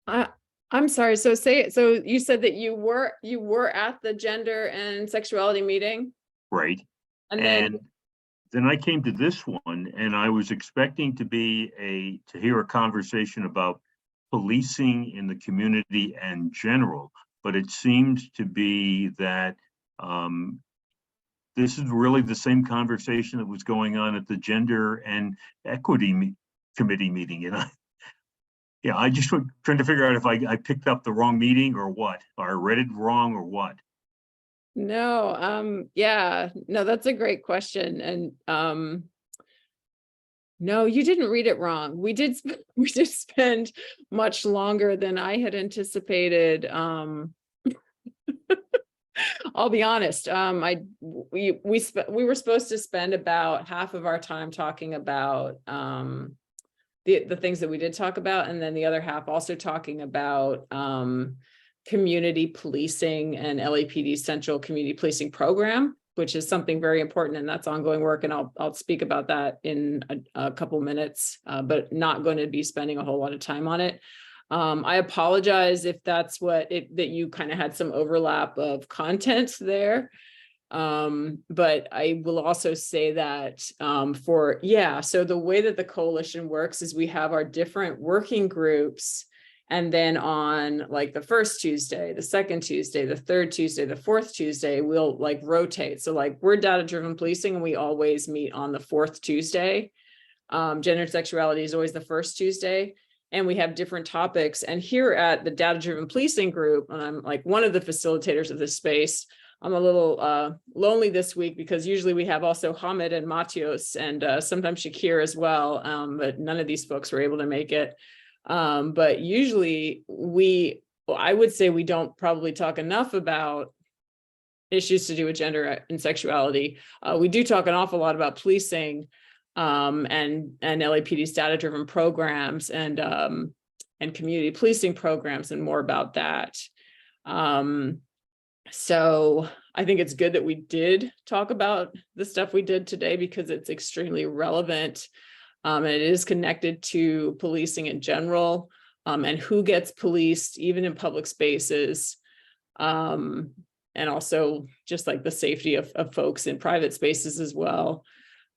I'm sorry, so you said that you were at the gender and sexuality meeting? Right. And then, then I came to this one and I was expecting to hear a conversation about policing in the community and general, but it seemed to be that this is really the same conversation that was going on at the gender and equity committee meeting. And I just was trying to figure out if I picked up the wrong meeting or what, or I read it wrong or what. no, yeah, no, that's a great question. And no, you didn't read it wrong. We did spend much longer than I had anticipated. I'll be honest. We were supposed to spend about half of our time talking about the things that we did talk about, and then the other half also talking about community policing and LAPD's central community policing program, which is something very important, and that's ongoing work. And I'll speak about that in a couple minutes, but not going to be spending a whole lot of time on it. I apologize if that's that you kind of had some overlap of content there. But I will also say that so the way that the coalition works is we have our different working groups, and then on like the first Tuesday, the second Tuesday, the third Tuesday, the fourth Tuesday, we'll like rotate. So like we're data-driven policing and we always meet on the fourth Tuesday. Gender and sexuality is always the first Tuesday. And we have different topics. And here at the data-driven policing group, and I'm like one of the facilitators of this space, I'm a little lonely this week because usually we have also Hamid and Matios and sometimes Shakir as well, but none of these folks were able to make it. But usually I would say we don't probably talk enough about issues to do with gender and sexuality. We do talk an awful lot about policing and LAPD's data-driven programs and community policing programs and more about that. So I think it's good that we did talk about the stuff we did today because it's extremely relevant. And it is connected to policing in general, and who gets policed, even in public spaces. And also just like the safety of folks in private spaces as well.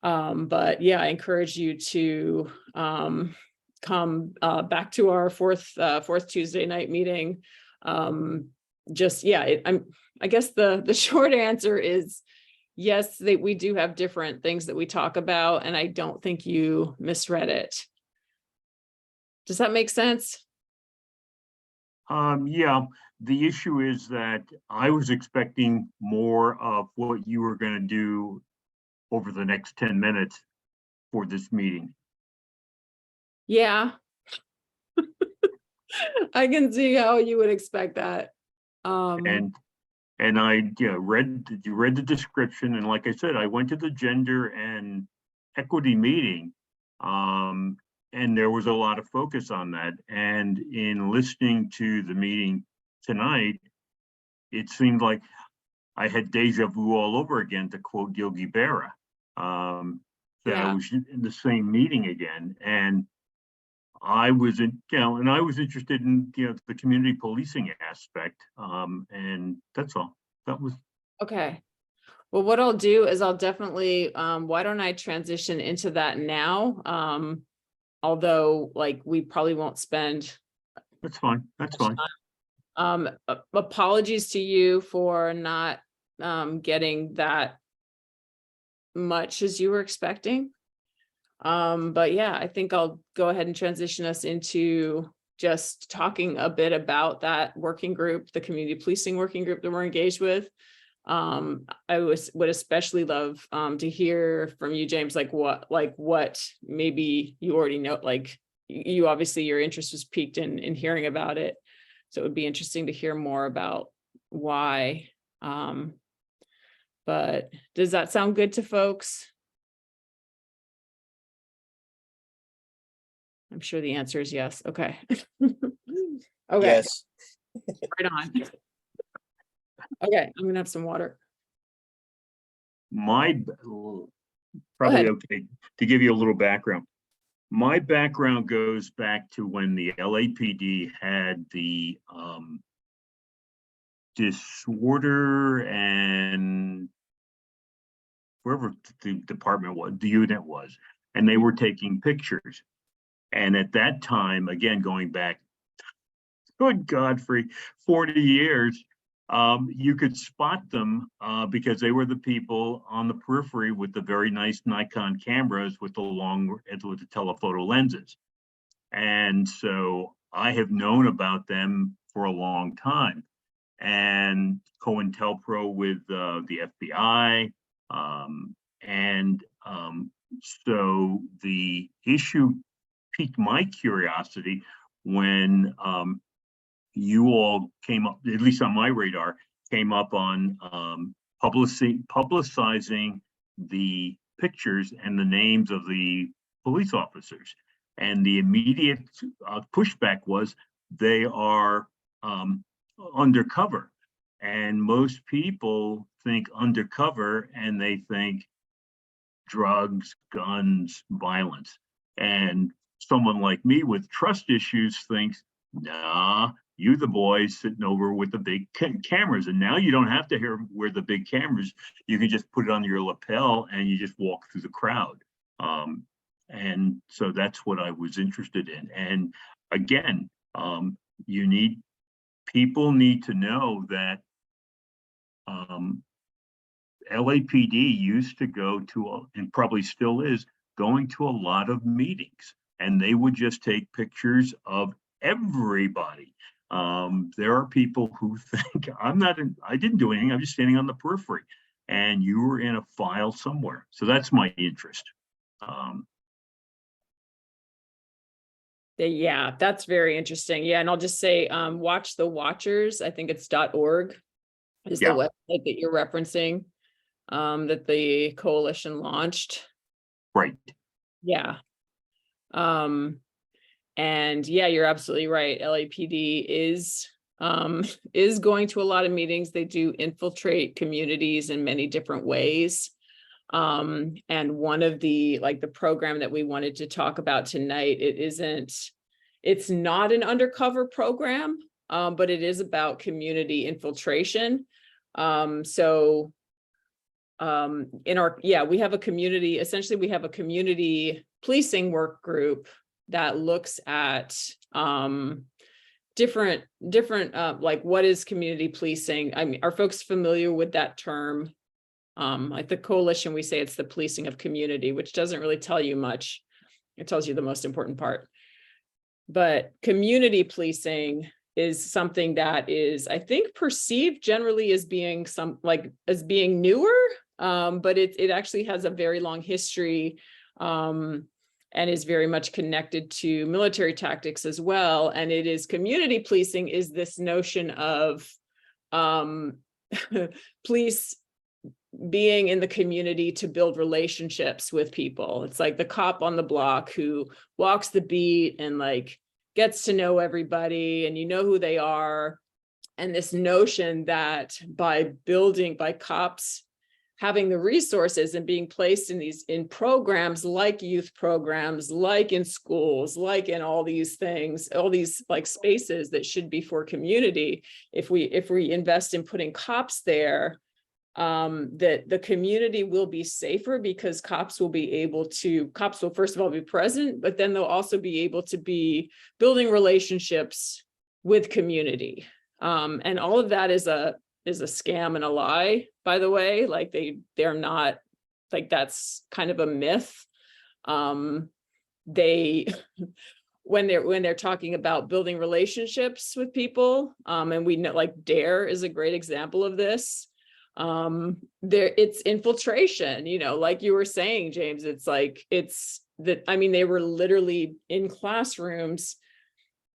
But yeah, I encourage you to come back to our fourth Tuesday night meeting. I guess the short answer is yes, we do have different things that we talk about, and I don't think you misread it. Does that make sense? Yeah, the issue is that I was expecting more of what you were going to do over the next 10 minutes for this meeting. Yeah. I can see how you would expect that. And I read the description, and like I said, I went to the gender and equity meeting, and there was a lot of focus on that. And in listening to the meeting tonight, it seemed like I had deja vu all over again, to quote Yogi Berra. That I was in the same meeting again, and I was interested in the community policing aspect, and that's all. That was okay. Well, what I'll do is I'll definitely why don't I transition into that now? Although like we probably won't spend. That's fine. That's fine. Apologies to you for not getting that much as you were expecting. But yeah, I think I'll go ahead and transition us into just talking a bit about that working group, the community policing working group that we're engaged with. I would especially love to hear from you, James, like what maybe you already know, like you obviously your interest was piqued in hearing about it. So it would be interesting to hear more about why. But does that sound good to folks? I'm sure the answer is yes. Okay. Okay, Yes. right on. Okay, I'm gonna have some water. My, probably ahead. okay, to give you a little background. My background goes back to when the LAPD had the disorder and wherever the department was, the unit was, and they were taking pictures. And at that time, again, going back, good God, for 40 years, you could spot them because they were the people on the periphery with the very nice Nikon cameras with the telephoto lenses. And so I have known about them for a long time. And COINTELPRO with the FBI. So the issue piqued my curiosity when you all came up, at least on my radar, came up on publicizing the pictures and the names of the police officers. And the immediate pushback was they are undercover. And most people think undercover and they think drugs, guns, violence. And someone like me with trust issues thinks, nah, you the boys sitting over with the big cameras. And now you don't have to wear the big cameras. You can just put it on your lapel and you just walk through the crowd. And so that's what I was interested in. And again, people need to know that LAPD used to go to, and probably still is, going to a lot of meetings, and they would just take pictures of everybody. There are people who think I didn't do anything, I'm just standing on the periphery, and you were in a file somewhere. So that's my interest. Yeah, that's very interesting. Yeah, and I'll just say, Watch the Watchers, I think it's .org is the website that you're referencing, that the coalition launched. Right. Yeah. And yeah, you're absolutely right. LAPD is going to a lot of meetings. They do infiltrate communities in many different ways. And one of the program that we wanted to talk about tonight, it's not an undercover program, but it is about community infiltration. We have a community, essentially we have a community policing work group that looks at different like what is community policing? I mean, are folks familiar with that term? Like the coalition, we say it's the policing of community, which doesn't really tell you much. It tells you the most important part. But community policing is something that is, I think, perceived generally as being newer, but it actually has a very long history, and is very much connected to military tactics as well. And it is community policing is this notion of police being in the community to build relationships with people. It's like the cop on the block who walks the beat and gets to know everybody and you know who they are. And this notion that by cops having the resources and being placed in programs like youth programs, like in schools, like in all these things, all these spaces that should be for community. If we invest in putting cops there, that the community will be safer because cops will first of all be present, but then they'll also be able to be building relationships with community. And all of that is a scam and a lie, by the way. They're not, that's kind of a myth. when they're talking about building relationships with people, and we know like DARE is a great example of this. It's infiltration, you know, like you were saying, James, it's like, it's that, I mean, they were literally in classrooms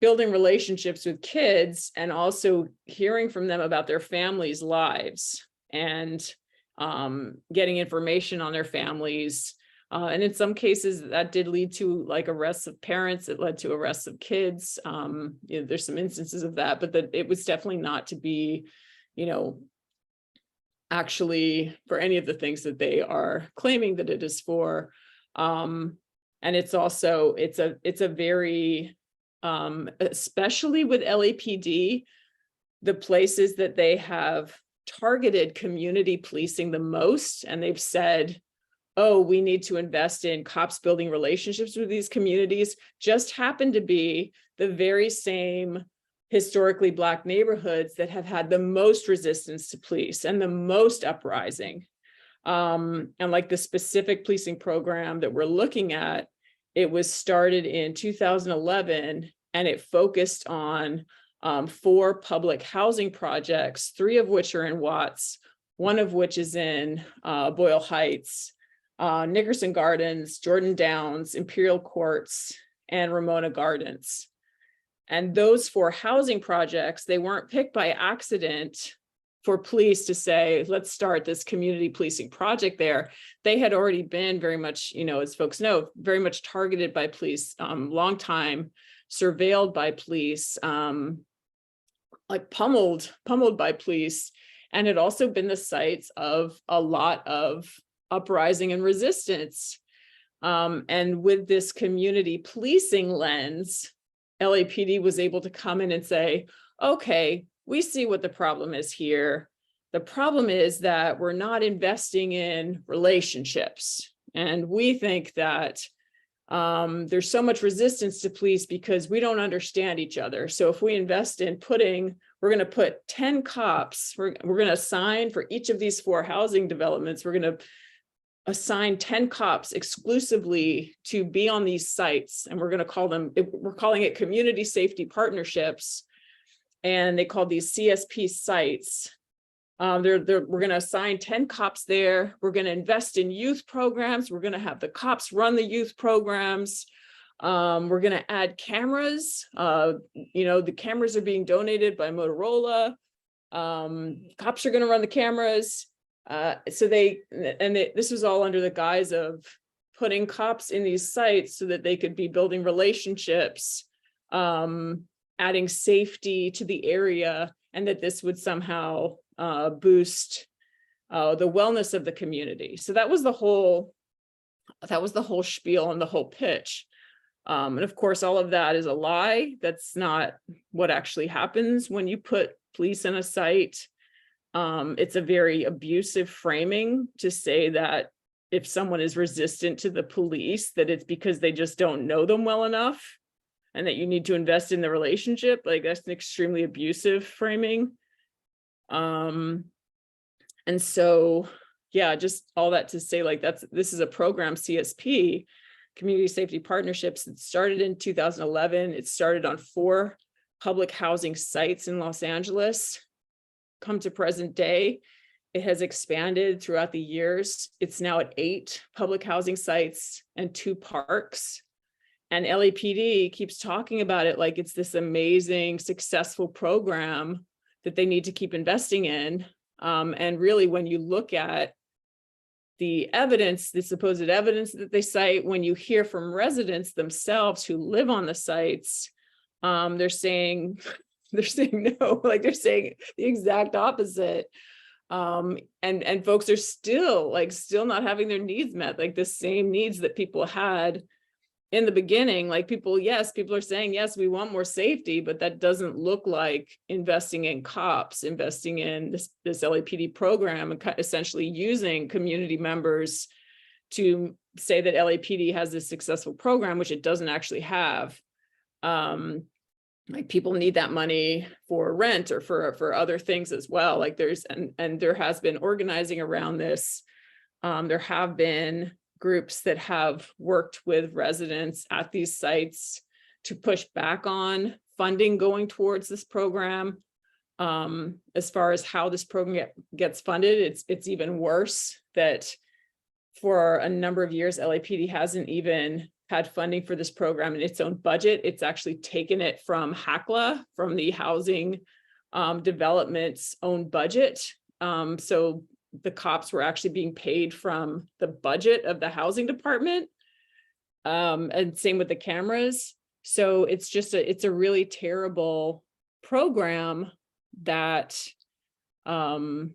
building relationships with kids and also hearing from them about their families' lives and getting information on their families. And in some cases that did lead to like arrests of parents. It led to arrests of kids. You know, there's some instances of that, but that it was definitely not to be, you know, actually for any of the things that they are claiming that it is for. And it's also, it's a very, especially with LAPD, the places that they have targeted community policing the most, and they've said, oh, we need to invest in cops building relationships with these communities, just happen to be the very same historically Black neighborhoods that have had the most resistance to police and the most uprising. And like the specific policing program that we're looking at, it was started in 2011, and it focused on 4 public housing projects, 3 of which are in Watts, 1 of which is in Boyle Heights, Nickerson Gardens, Jordan Downs, Imperial Courts, and Ramona Gardens. And those 4 housing projects, they weren't picked by accident for police to say, let's start this community policing project there. They had already been very much, you know, as folks know, very much targeted by police, long time, surveilled by police, like pummeled by police, and had also been the sites of a lot of uprising and resistance. And with this community policing lens, LAPD was able to come in and say, okay, we see what the problem is here. The problem is that we're not investing in relationships. And we think that there's so much resistance to police because we don't understand each other. So if we invest in we're going to put 10 cops, we're going to assign for each of these 4 housing developments, we're going to assign 10 cops exclusively to be on these sites. And we're calling it community safety partnerships. And they call these CSP sites. We're going to assign 10 cops there. We're going to invest in youth programs. We're going to have the cops run the youth programs. We're going to add cameras. You know, the cameras are being donated by Motorola. Cops are going to run the cameras. This was all under the guise of putting cops in these sites so that they could be building relationships, adding safety to the area, and that this would somehow boost the wellness of the community. So that was the whole spiel and the whole pitch. And of course, all of that is a lie. That's not what actually happens when you put police in a site. It's a very abusive framing to say that if someone is resistant to the police, that it's because they just don't know them well enough, and that you need to invest in the relationship. Like, that's an extremely abusive framing. And so, yeah, just all that to say, like, this is a program, CSP, Community Safety Partnerships. It started in 2011. It started on 4 public housing sites in Los Angeles. Come to present day, it has expanded throughout the years. It's now at 8 public housing sites and 2 parks. And LAPD keeps talking about it like it's this amazing, successful program that they need to keep investing in. And really, when you look at the evidence, the supposed evidence that they cite, when you hear from residents themselves who live on the sites, they're saying no, like they're saying the exact opposite. And folks are still not having their needs met, like the same needs that people had in the beginning. Like people are saying, yes, we want more safety, but that doesn't look like investing in cops, investing in this LAPD program, and essentially using community members to say that LAPD has this successful program, which it doesn't actually have. Like people need that money for rent or for other things as well. Like there has been organizing around this. There have been groups that have worked with residents at these sites to push back on funding going towards this program. As far as how this program gets funded, it's even worse that for a number of years, LAPD hasn't even had funding for this program in its own budget. It's actually taken it from HACLA, from the Housing Development's own budget. So the cops were actually being paid from the budget of the housing department. And same with the cameras. So it's just it's a really terrible program that, back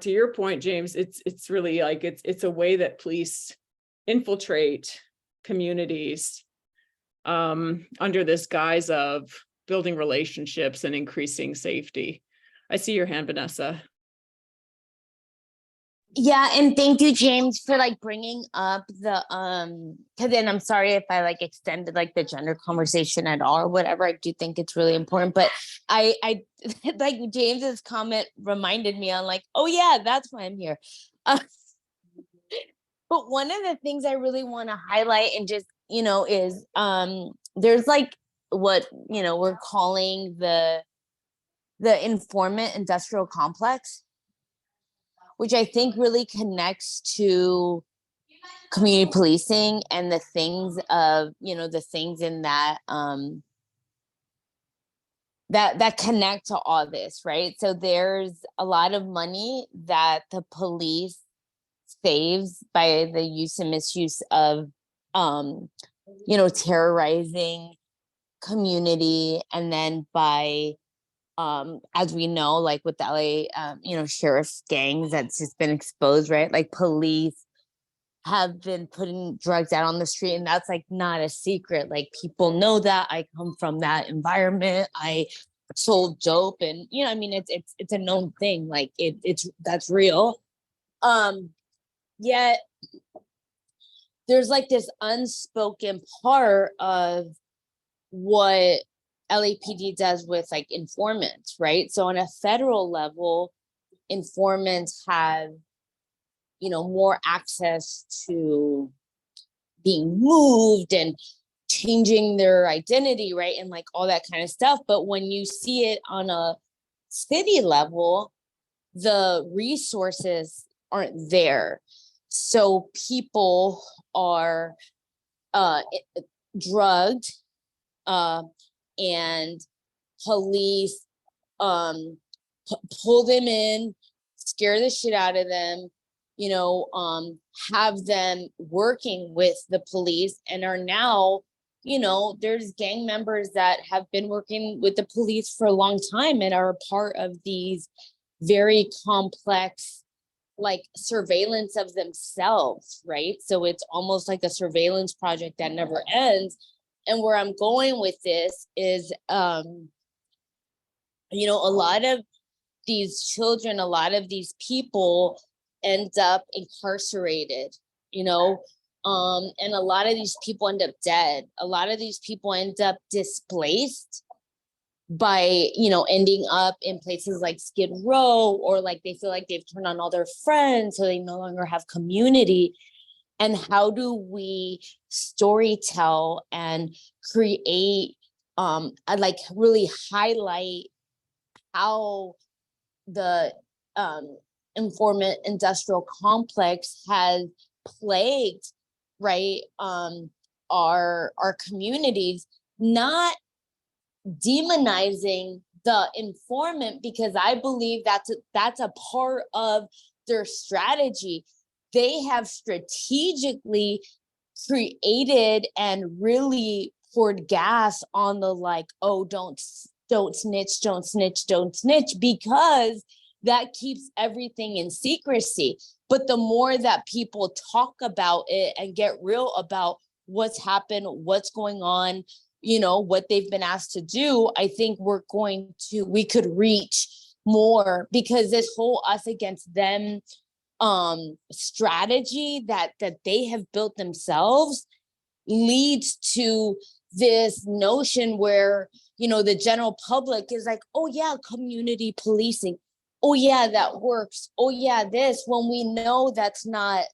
to your point, James, it's really like, it's a way that police infiltrate communities under this guise of building relationships and increasing safety. I see your hand, Vanessa. Yeah, and thank you, James, for like bringing up the because then I'm sorry if I like extended like the gender conversation at all or whatever. I do think it's really important, but I like James's comment reminded me on like, oh yeah, that's why I'm here. But one of the things I really want to highlight and just, you know, is there's like what, you know, we're calling the informant industrial complex, which I think really connects to community policing and the things of, you know, the things in that that connect to all this, right? So there's a lot of money that the police saves by the use and misuse of you know, terrorizing community, and then by as we know, like with the LA, you know, sheriff's gangs that's just been exposed, right? Like police have been putting drugs out on the street, and that's like not a secret. Like people know that. I come from that environment. I sold dope, and you know, I mean, it's a known thing. Like that's real. Yet there's like this unspoken part of what LAPD does with like informants, right? So on a federal level, informants have, you know, more access to being moved and changing their identity, right? And like all that kind of stuff. But when you see it on a city level, the resources aren't there. So people are drugged, and police pull them in, scare the shit out of them, you know, have them working with the police, and are now, you know, there's gang members that have been working with the police for a long time and are a part of these very complex like surveillance of themselves, right? So it's almost like a surveillance project that never ends. And where I'm going with this is, you know, a lot of these children, a lot of these people end up incarcerated, you know, and a lot of these people end up dead. A lot of these people end up displaced by, you know, ending up in places like Skid Row, or like they feel like they've turned on all their friends, so they no longer have community. And how do we storytell and create, like really highlight how the informant industrial complex has plagued, right, our communities, not demonizing the informant, because I believe that's a part of their strategy. They have strategically created and really poured gas on the like, oh, don't snitch, don't snitch, don't snitch, because that keeps everything in secrecy. But the more that people talk about it and get real about what's happened, what's going on, you know, what they've been asked to do, I think we could reach more, because this whole us against them strategy that they have built themselves leads to this notion where, you know, the general public is like, oh yeah, community policing, oh yeah, that works, oh yeah, this, when we know that's not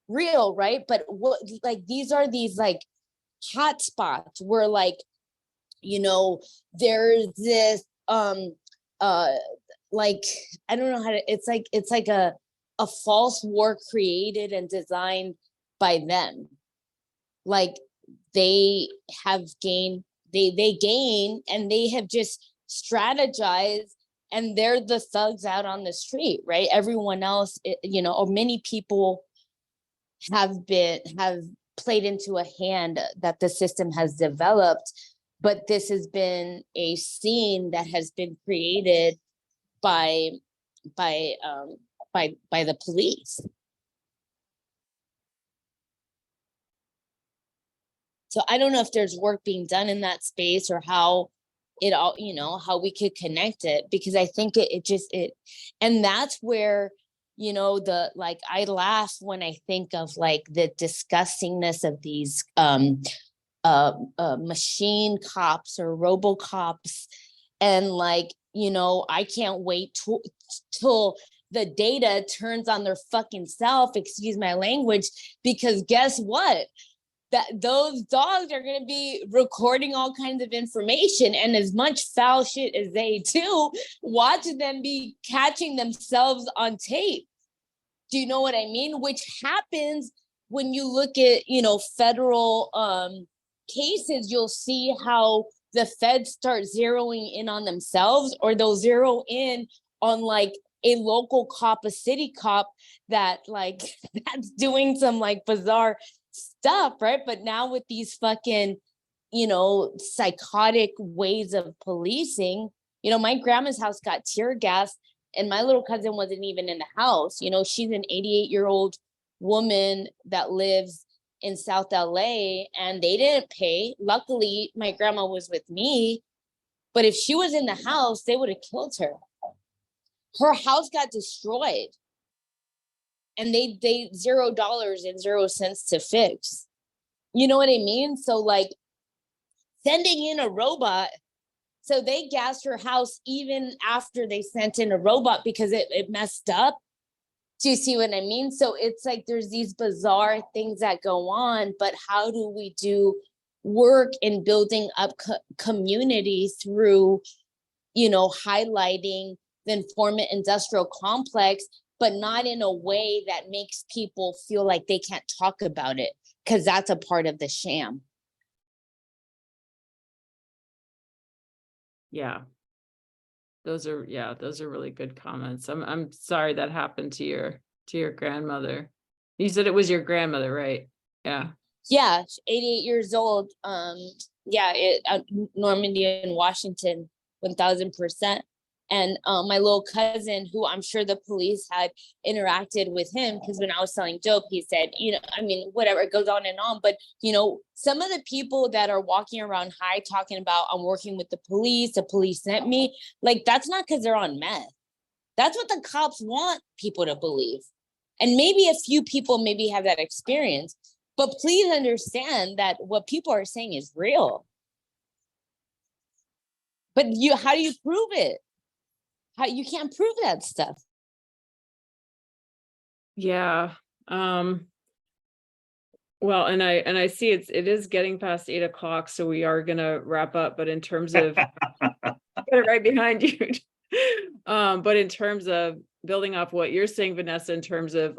real, right? But what, like, these are these like hotspots where like, you know, there's this like, I don't know how to, it's like a false war created and designed by them. Like they have gained, they gain, and they have just strategized, and they're the thugs out on the street, right? Everyone else, you know, or many people have played into a hand that the system has developed, but this has been a scene that has been created by the police. So I don't know if there's work being done in that space, or how it all, you know, how we could connect it, because I think it and that's where, you know, like I laugh when I think of like the disgustingness of these machine cops or robocops, and like, you know, I can't wait till the data turns on their fucking self, excuse my language, because guess what? That those dogs are going to be recording all kinds of information, and as much foul shit as they do, watch them be catching themselves on tape. Do you know what I mean? Which happens when you look at, you know, federal cases. You'll see how the feds start zeroing in on themselves, or they'll zero in on like a local cop, a city cop that like that's doing some like bizarre stuff, right? But now with these fucking, you know, psychotic ways of policing, you know, my grandma's house got tear gas, and my little cousin wasn't even in the house. You know, she's an 88-year-old woman that lives in South LA, and they didn't pay. Luckily, my grandma was with me, but if she was in the house, they would have killed her. Her house got destroyed, and they $0 and 0 cents to fix. You know what I mean? So like sending in a robot, so they gassed her house even after they sent in a robot because it messed up. Do you see what I mean? So it's like there's these bizarre things that go on, but how do we do work in building up community through, you know, highlighting the informant industrial complex, but not in a way that makes people feel like they can't talk about it, because that's a part of the sham. Yeah. Those are really good comments. I'm sorry that happened to your grandmother. You said it was your grandmother, right? Yeah. Yeah, 88 years old. Yeah, Normandy in Washington, 1000%. And my little cousin, who I'm sure the police had interacted with him, because when I was selling dope, he said, you know, I mean, whatever, it goes on and on. But, you know, some of the people that are walking around high talking about, I'm working with the police sent me, like, that's not because they're on meth. That's what the cops want people to believe. And maybe a few people maybe have that experience. But please understand that what people are saying is real. But how do you prove it? You can't prove that stuff. Yeah. Well, and I see it is getting past 8 o'clock, so we are gonna wrap up. But in terms of got it right behind you. But in terms of building off what you're saying, Vanessa, in terms of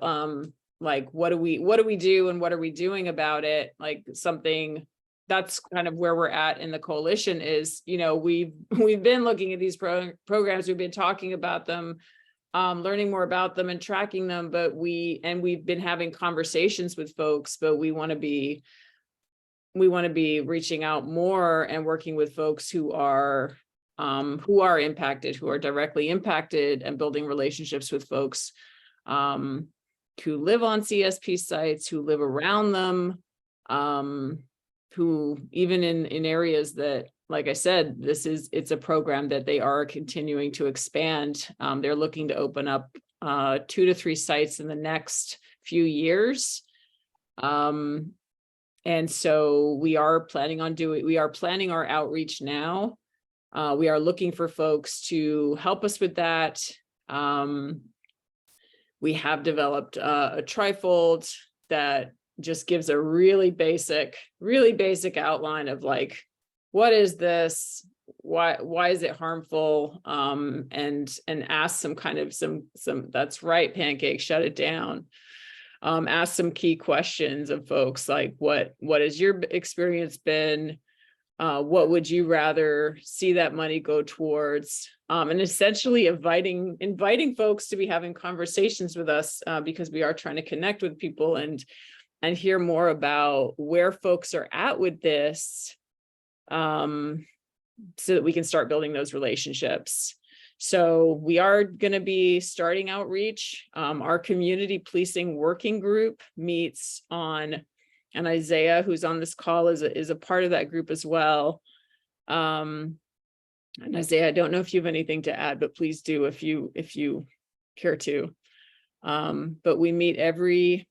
like what do we do and what are we doing about it? Like something that's kind of where we're at in the coalition is, you know, we've been looking at these programs, we've been talking about them, learning more about them and tracking them, but we've been having conversations with folks, but we want to be reaching out more and working with folks who are impacted, who are directly impacted, and building relationships with folks who live on CSP sites, who live around them, who even in areas that, like I said, it's a program that they are continuing to expand. They're looking to open up 2 to 3 sites in the next few years. And so we are planning our outreach now. We are looking for folks to help us with that. We have developed a trifold that just gives a really basic outline of like, what is this? Why is it harmful? And ask some kind of some that's right, Pancake, shut it down. Ask some key questions of folks like what has your experience been? What would you rather see that money go towards? And essentially inviting folks to be having conversations with us because we are trying to connect with people and hear more about where folks are at with this, so that we can start building those relationships. So we are going to be starting outreach. Our community policing working group meets on, and Isaiah, who's on this call, is a part of that group as well. And Isaiah, I don't know if you have anything to add, but please do if you care to. But we meet every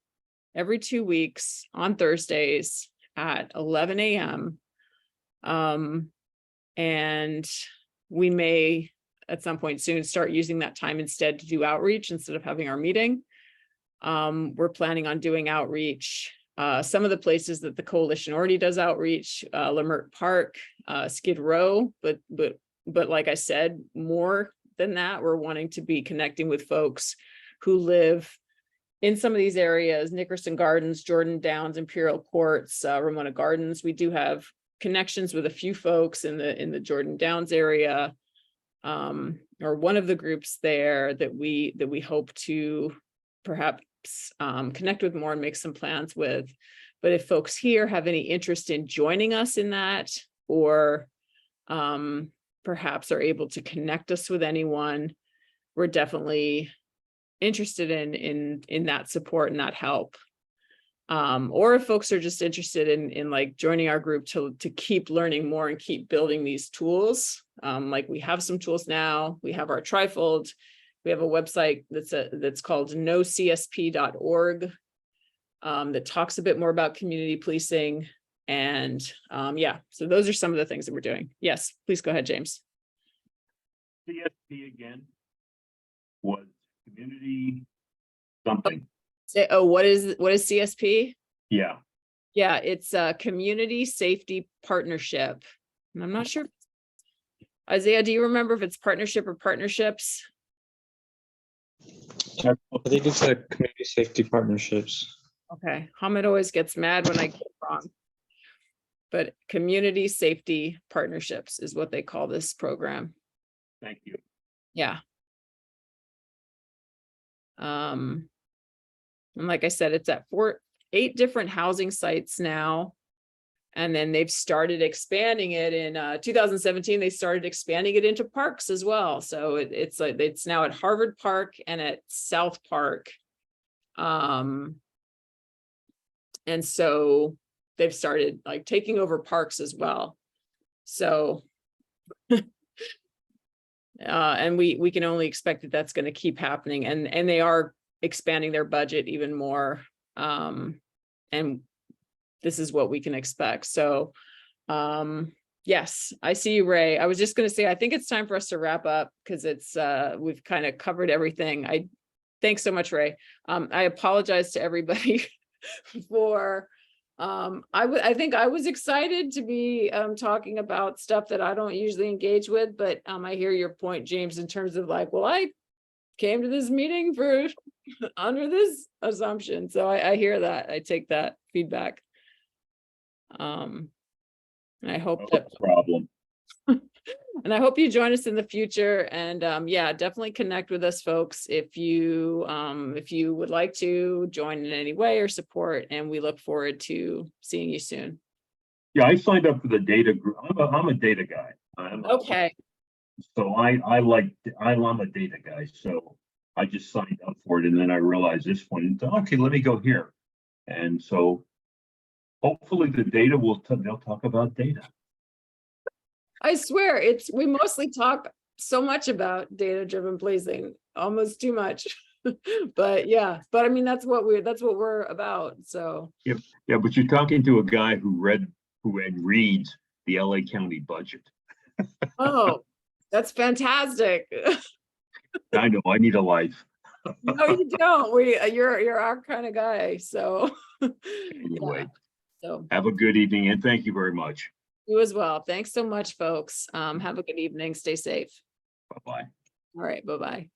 2 weeks on Thursdays at 11 a.m. And we may at some point soon start using that time instead to do outreach instead of having our meeting. We're planning on doing outreach. Some of the places that the coalition already does outreach, Leimert Park, Skid Row, but like I said, more than that, we're wanting to be connecting with folks who live in some of these areas, Nickerson Gardens, Jordan Downs, Imperial Courts, Ramona Gardens. We do have connections with a few folks in the Jordan Downs area, or one of the groups there that we hope to perhaps connect with more and make some plans with. But if folks here have any interest in joining us in that, or perhaps are able to connect us with anyone, we're definitely interested in that support and that help. Or if folks are just interested in like joining our group to keep learning more and keep building these tools. Like we have some tools now, we have our trifold, we have a website that's called nocsp.org that talks a bit more about community policing. And yeah, so those are some of the things that we're doing. Yes, please go ahead, James. CSP again was community something. Oh, what is CSP? Yeah. Yeah, it's a community safety partnership. And I'm not sure. Isaiah, do you remember if it's partnership or partnerships? I think it's a community safety partnerships. Okay, Hamid always gets mad when I get it wrong. But community safety partnerships is what they call this program. Thank you. Yeah. And like I said, it's at 8 different housing sites now. And then they've started expanding it in 2017. They started expanding it into parks as well. So it's now at Harvard Park and at South Park. And so they've started like taking over parks as well. So and we can only expect that that's going to keep happening, and they are expanding their budget even more, and this is what we can expect. So yes, I see you, Ray. I was just going to say, I think it's time for us to wrap up because it's we've kind of covered everything. Thanks so much, Ray. I apologize to everybody for I think I was excited to be talking about stuff that I don't usually engage with, but I hear your point, James, in terms of like, well, I came to this meeting for under this assumption. So I hear that. I take that feedback. And I hope No problem. and I hope you join us in the future. And yeah, definitely connect with us, folks, if you would like to join in any way or support. And we look forward to seeing you soon. Yeah, I signed up for the data group. I'm a data guy. Okay. So I'm a data guy. So I just signed up for it, and then I realized this one. Okay, let me go here. And so hopefully the data they'll talk about data. I swear we mostly talk so much about data-driven policing, almost too much. But yeah, but I mean, that's what we're about. So yeah, but you're talking to a guy who reads the LA County budget. oh, that's fantastic. I know, I need a life. No, you don't. You're our kind of guy, so. Anyway, Yeah, so have a good evening and thank you very much. you as well. Thanks so much, folks. Have a good evening. Stay safe. Bye-bye. All right, bye-bye.